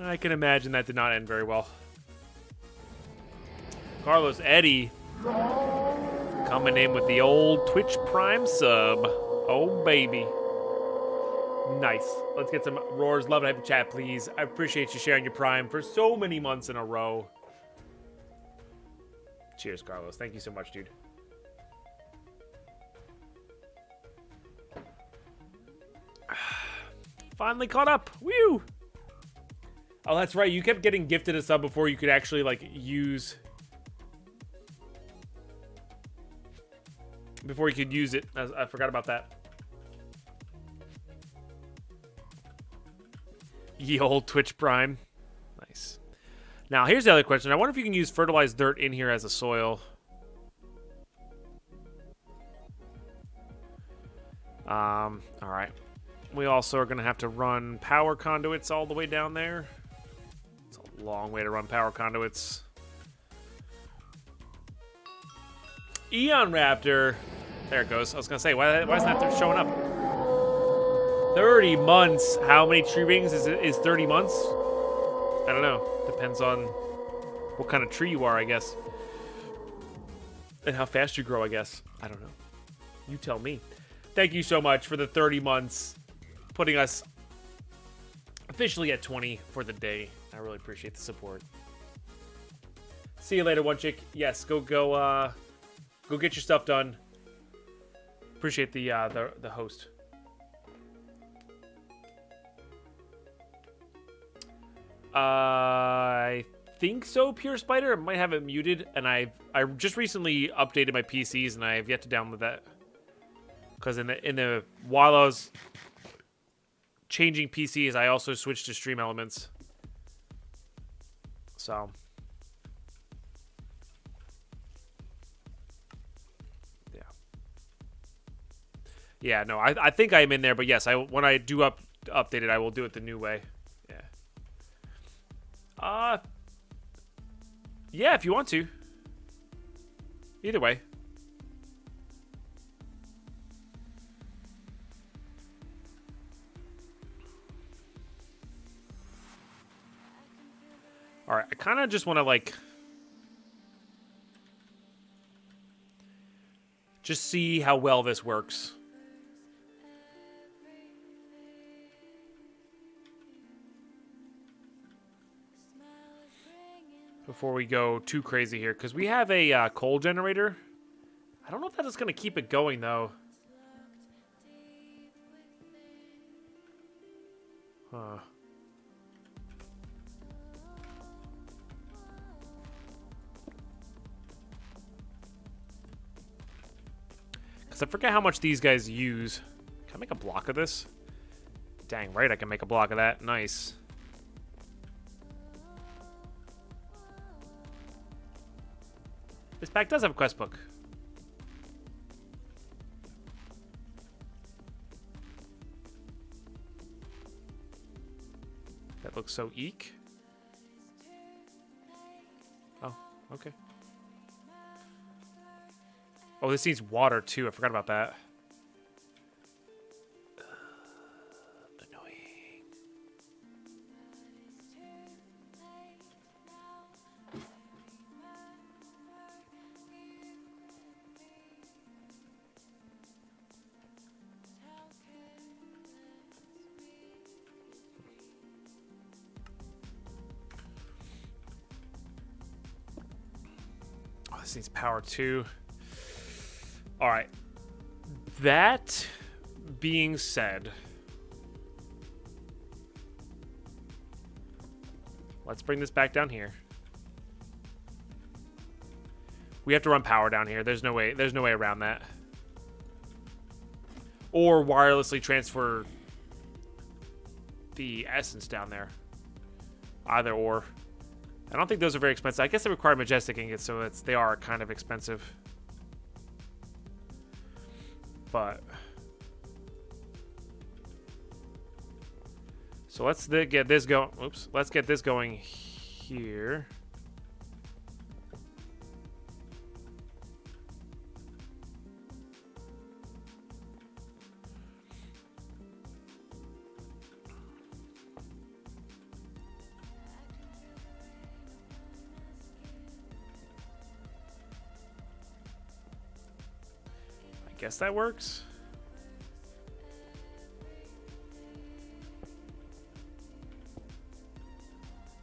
I can imagine that did not end very well. Carlos Eddie coming in with the old Twitch Prime sub. Oh, baby. Nice. Let's get some roars. Love and hype in chat, please. I appreciate you sharing your Prime for so many months in a row. Cheers, Carlos. Thank you so much, dude. Finally caught up. Woo! Oh, that's right. You kept getting gifted a sub before you could actually, like, use... Before you could use it. I forgot about that. Ye old Twitch Prime. Nice. Now, here's the other question. I wonder if you can use fertilized dirt in here as a soil. Alright. We also are going to have to run power conduits all the way down there. It's a long way to run power conduits. Eon Raptor. There it goes. I was going to say, why isn't that showing up? 30 months. How many tree rings is 30 months? I don't know. Depends on what kind of tree you are, I guess. And how fast you grow, I guess. I don't know. You tell me. Thank you so much for the 30 months, putting us officially at 20 for the day. I really appreciate the support. See you later, one chick. Yes, go get your stuff done. Appreciate the host. I think so, Pure Spider. I might have it muted, and I just recently updated my PCs, and I have yet to download that. Because while I was changing PCs, I also switched to Stream Elements. So yeah, no, I think I'm in there, but yes, when I do update it, I will do it the new way. Yeah, if you want to. Either way. Alright, I kind of just want to, like, just see how well this works. Before we go too crazy here, because we have a coal generator. I don't know if that's going to keep it going, though. Huh. Because I forget how much these guys use. Can I make a block of this? Dang right, I can make a block of that. Nice. This pack does have a quest book. That looks so eek. Oh, okay. Oh, this needs water too. I forgot about that. Annoying. Oh, this needs power too. All right. That being said, let's bring this back down here. We have to run power down here. There's no way around that. Or wirelessly transfer the essence down there. Either or. I don't think those are very expensive. I guess they require majestic ingots, so they are kind of expensive. But so let's get this going. Oops, let's get this going here. Guess that works.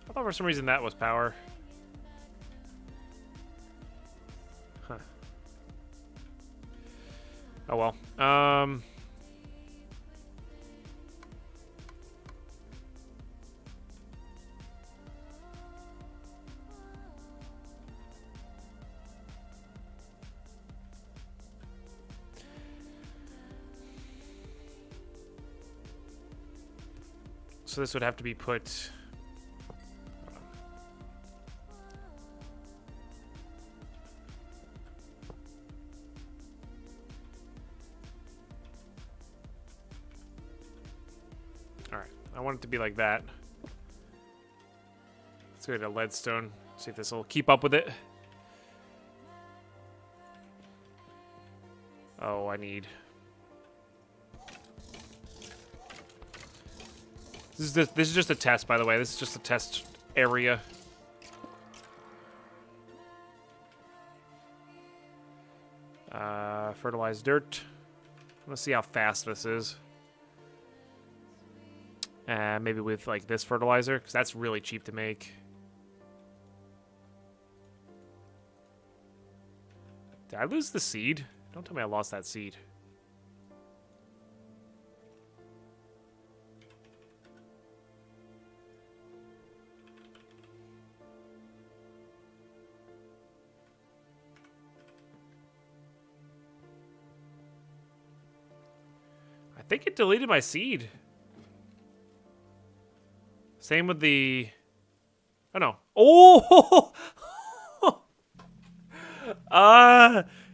I thought for some reason that was power. Huh. Oh well. So this would have to be put... Alright, I want it to be like that. Let's go to leadstone, see if this will keep up with it. Oh, I need... This is just a test, by the way. This is just a test area. Fertilized dirt. Let's see how fast this is. Maybe with like this fertilizer, because that's really cheap to make. Did I lose the seed? Don't tell me I lost that seed. I think it deleted my seed. Same with the... Oh, no. Oh!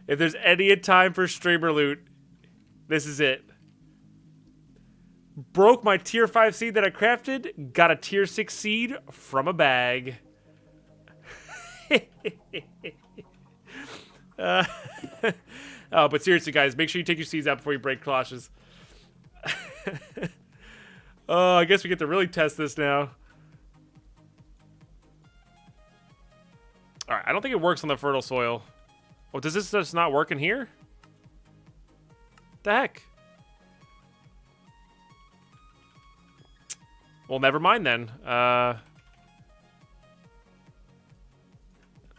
If there's any time for streamer loot, this is it. Broke my tier 5 seed that I crafted. Got a tier 6 seed from a bag. Oh, but seriously, guys, make sure you take your seeds out before you break cloches. Oh, I guess we get to really test this now. Alright, I don't think it works on the fertile soil. Oh, does this just not work in here? The heck? Well, never mind then.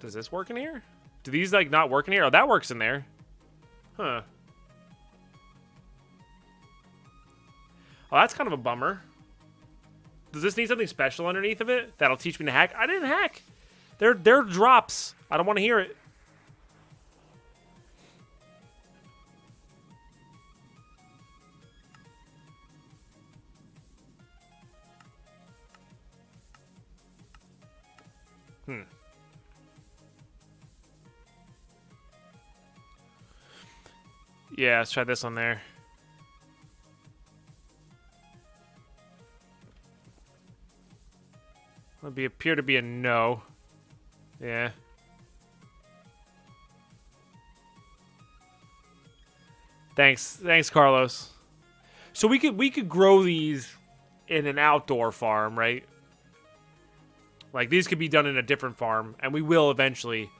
Does this work in here? Do these, like, not work in here? Oh, that works in there. Huh. Oh, that's kind of a bummer. Does this need something special underneath of it that'll teach me to hack? I didn't hack. They're drops. I don't want to hear it. Yeah, let's try this on there. That'd appear to be a no. Yeah. Thanks, Carlos. So we could grow these in an outdoor farm, right? Like these could be done in a different farm, and we will eventually.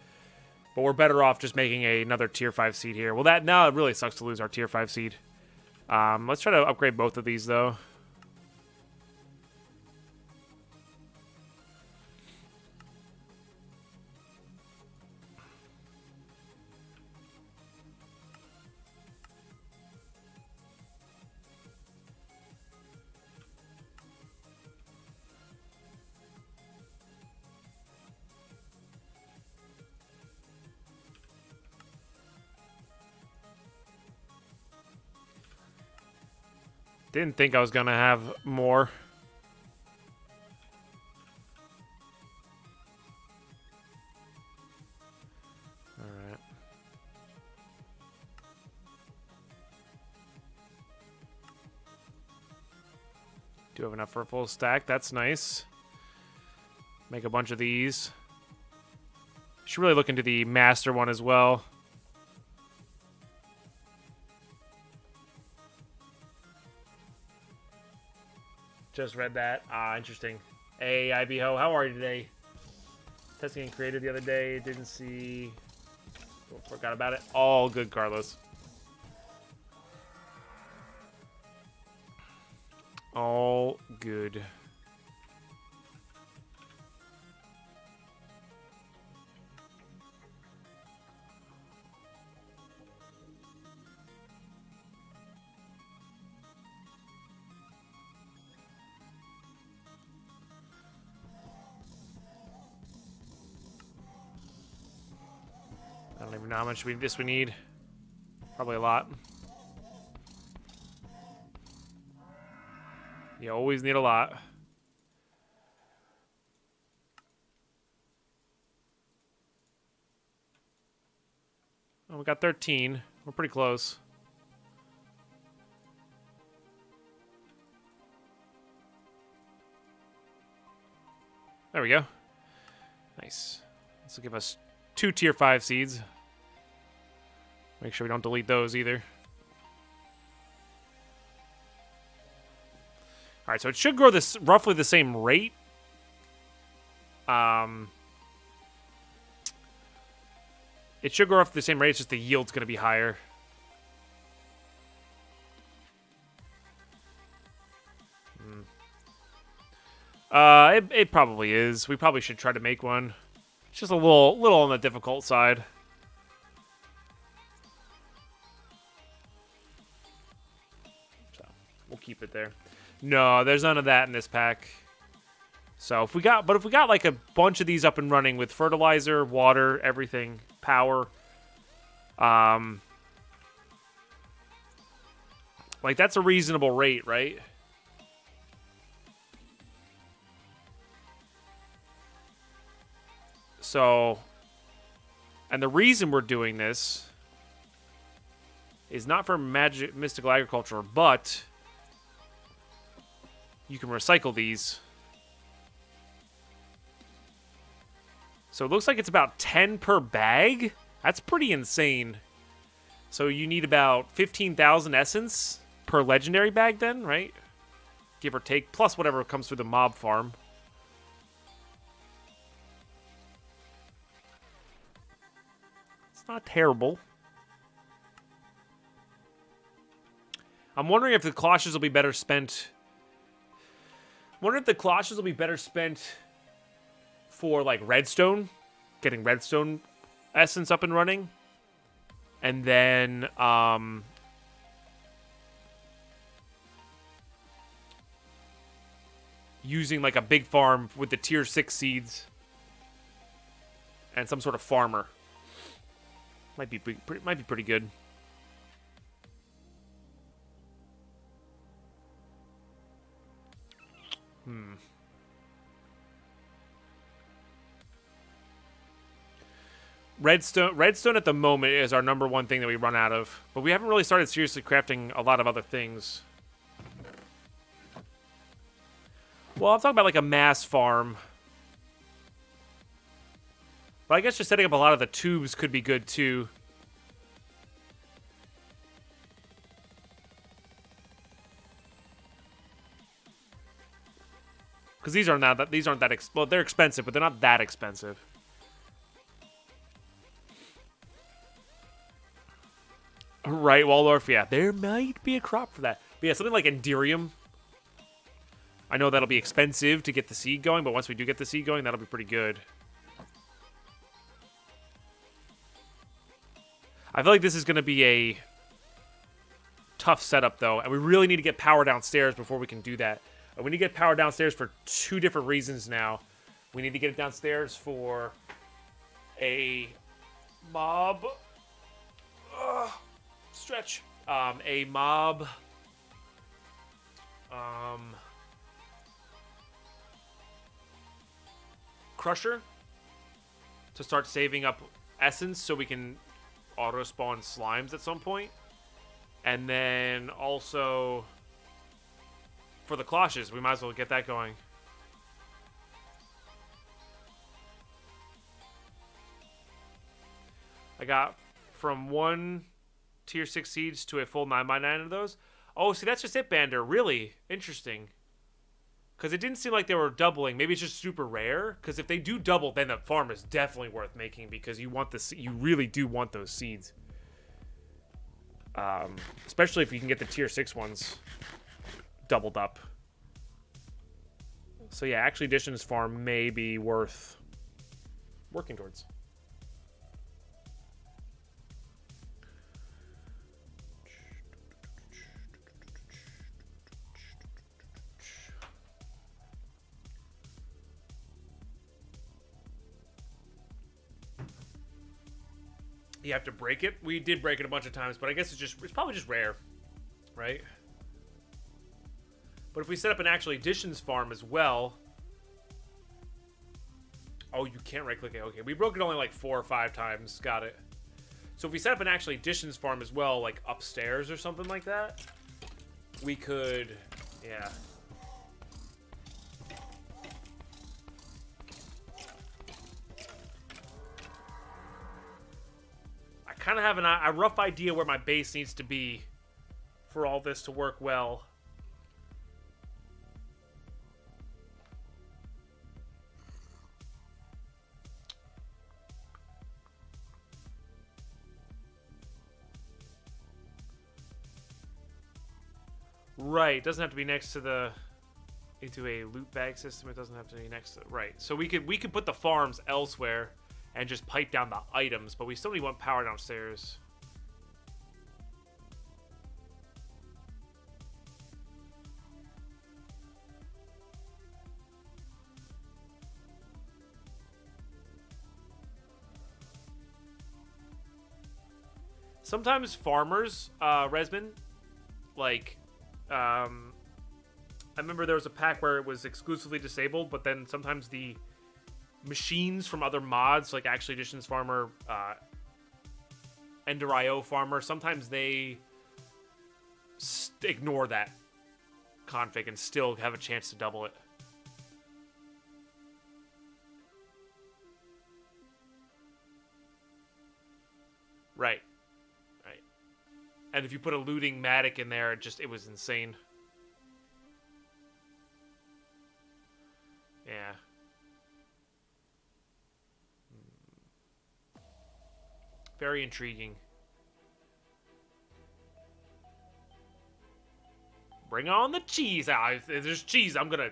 But we're better off just making another tier 5 seed here. Well, now it really sucks to lose our tier 5 seed. Let's try to upgrade both of these though. Didn't think I was gonna have more. Alright. Do have enough for a full stack. That's nice. Make a bunch of these. Should really look into the master one as well. Just read that. Ah, interesting. Hey, IBHO, how are you today? Testing and creative the other day. Didn't see... Oh, forgot about it. All good, Carlos. All good. I don't even know how much we need. Probably a lot. You always need a lot. Oh, we got 13. We're pretty close. There we go. Nice. This will give us 2 tier 5 seeds. Make sure we don't delete those either. All right, so it should grow this roughly the same rate. It should grow roughly the same rate. It's just the yield's going to be higher. It probably is. We probably should try to make one. It's just a little on the difficult side. So we'll keep it there. No, there's none of that in this pack. So if we got like a bunch of these up and running with fertilizer, water, everything, power, like that's a reasonable rate, right? So, and the reason we're doing this is not for mystical agriculture, but you can recycle these. So it looks like it's about 10 per bag. That's pretty insane. So you need about 15,000 essence per legendary bag then, right? Give or take, plus whatever comes through the mob farm. It's not terrible. I'm wondering if the cloches will be better spent. I'm wondering if the cloches will be better spent for like redstone, getting redstone essence up and running, and then using like a big farm with the tier 6 seeds and some sort of farmer. Might be pretty good. Redstone at the moment is our #1 thing that we run out of, but we haven't really started seriously crafting a lot of other things. Well, I'm talking about like a mass farm. But I guess just setting up a lot of the tubes could be good too. Because these aren't that well, they're expensive, but they're not that expensive. Right, Waldorf, yeah. There might be a crop for that. But yeah, something like Enderium. I know that'll be expensive to get the seed going, but once we do get the seed going, that'll be pretty good. I feel like this is going to be a tough setup, though, and we really need to get power downstairs before we can do that. And we need to get power downstairs for 2 different reasons now. We need to get it downstairs for a mob... stretch. A mob... crusher to start saving up essence so we can auto-spawn slimes at some point. And then also for the cloches, we might as well get that going. I got from 1 tier 6 seeds to a full 9x9 of those. Oh, see, that's just it, Bander. Really interesting. Because it didn't seem like they were doubling. Maybe it's just super rare. Because if they do double, then the farm is definitely worth making because you want you really do want those seeds. Especially if you can get the tier 6 ones doubled up. So yeah, actually Additions farm may be worth working towards. You have to break it. We did break it a bunch of times, but I guess it's probably just rare, right? But if we set up an actual Additions farm as well... Oh, you can't right-click it. Okay, we broke it only like 4 or 5 times. Got it. So if we set up an actual Additions farm as well, like upstairs or something like that, we could... Yeah. I kind of have a rough idea where my base needs to be for all this to work well. Right, it doesn't have to be next to the into a loot bag system. It doesn't have to be next to right. So we could put the farms elsewhere and just pipe down the items, but we still need one power downstairs. Sometimes farmers, Resman, like, I remember there was a pack where it was exclusively disabled, but then sometimes the machines from other mods, like Actual Editions Farmer, Ender.io Farmer, sometimes they ignore that config and still have a chance to double it. Right. Right. And if you put a looting Matic in there, it was insane. Yeah. Very intriguing. Bring on the cheese. If there's cheese, I'm gonna...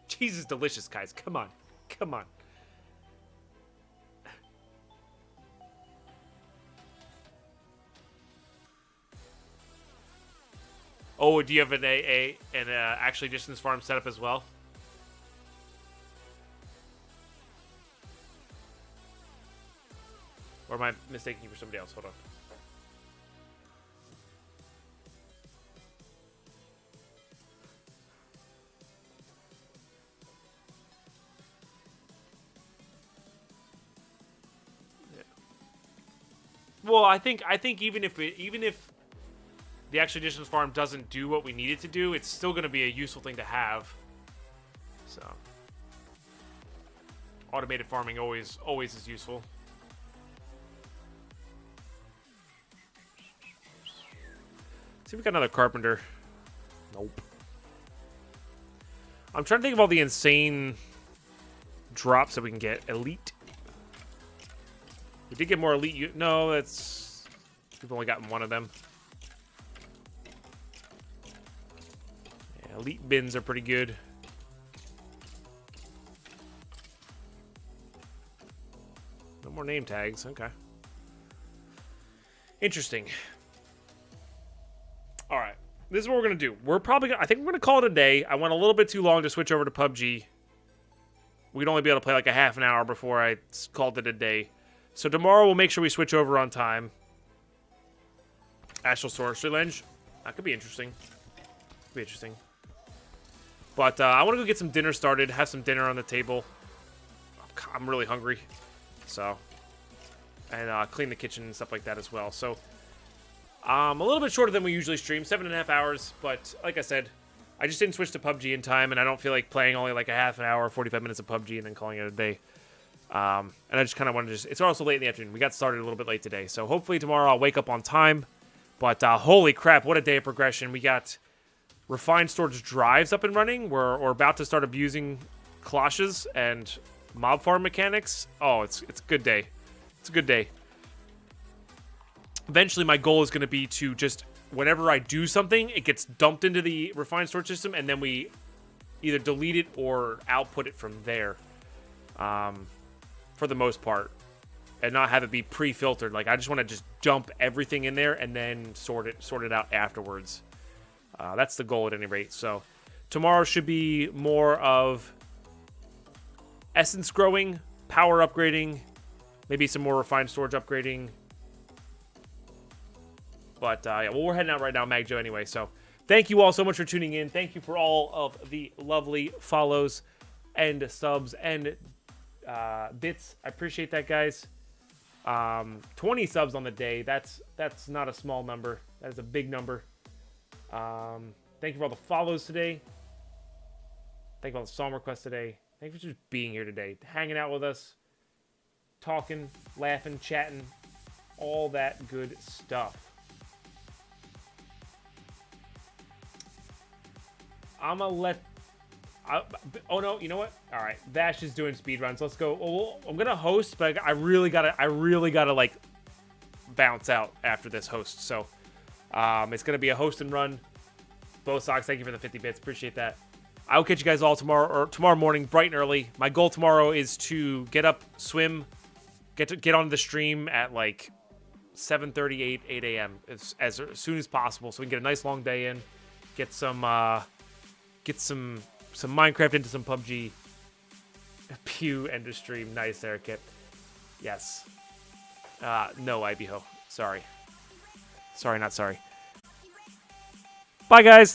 Cheese is delicious, guys. Come on. Come on. Oh, do you have an Actual Editions farm set up as well? Or am I mistaking you for somebody else? Hold on. Yeah. Well, I think even if the Actual Editions farm doesn't do what we need it to do, it's still going to be a useful thing to have. So, automated farming always is useful. See if we got another carpenter. Nope. I'm trying to think of all the insane drops that we can get. Elite. We did get more elite. No, that's... We've only gotten one of them. Yeah, elite bins are pretty good. No more name tags. Okay. Interesting. All right, this is what we're gonna do. I think we're gonna call it a day. I went a little bit too long to switch over to PUBG. We'd only be able to play like a half an hour before I called it a day. So tomorrow we'll make sure we switch over on time. Astral Sorcery Lens. That could be interesting. But I want to go get some dinner started. Have some dinner on the table. I'm really hungry. So, and clean the kitchen and stuff like that as well. So. A little bit shorter than we usually stream, 7.5 hours, but like I said, I just didn't switch to PUBG in time, and I don't feel like playing only like a half an hour, 45 minutes of PUBG, and then calling it a day. And I just kind of wanted to it's also late in the afternoon. We got started a little bit late today, so hopefully tomorrow I'll wake up on time. But holy crap, what a day of progression. We got Refined Storage drives up and running. We're about to start abusing cloches and mob farm mechanics. Oh, it's a good day. It's a good day. Eventually, my goal is going to be to just, whenever I do something, it gets dumped into the refined storage system, and then we either delete it or output it from there, for the most part, and not have it be pre-filtered. Like, I just want to just dump everything in there and then sort it out afterwards. That's the goal at any rate. So, tomorrow should be more of essence growing, power upgrading, maybe some more refined storage upgrading. But, yeah, well, we're heading out right now, Magjo, anyway. So, thank you all so much for tuning in. Thank you for all of the lovely follows and subs and bits. I appreciate that, guys. 20 subs on the day. That's not a small number. That is a big number. Thank you for all the follows today. Thank you for all the song requests today. Thank you for just being here today. Hanging out with us. Talking, laughing, chatting. all that good stuff. I'm gonna let. Oh no, you know what? All right, Vash is doing speed runs. Let's go. Oh, I'm gonna host, but I really gotta like bounce out after this host. So it's gonna be a host and run. Bo Sox, thank you for the 50 bits. Appreciate that. I will catch you guys all tomorrow morning, bright and early. My goal tomorrow is to get up, swim, get on the stream at like 7:30, 8 a.m. as soon as possible, so we can get a nice long day in, get some Minecraft into some PUBG. Pew end of stream. Nice there, Kip. Yes. No, IBHO. Sorry. Sorry, not sorry. Bye, guys.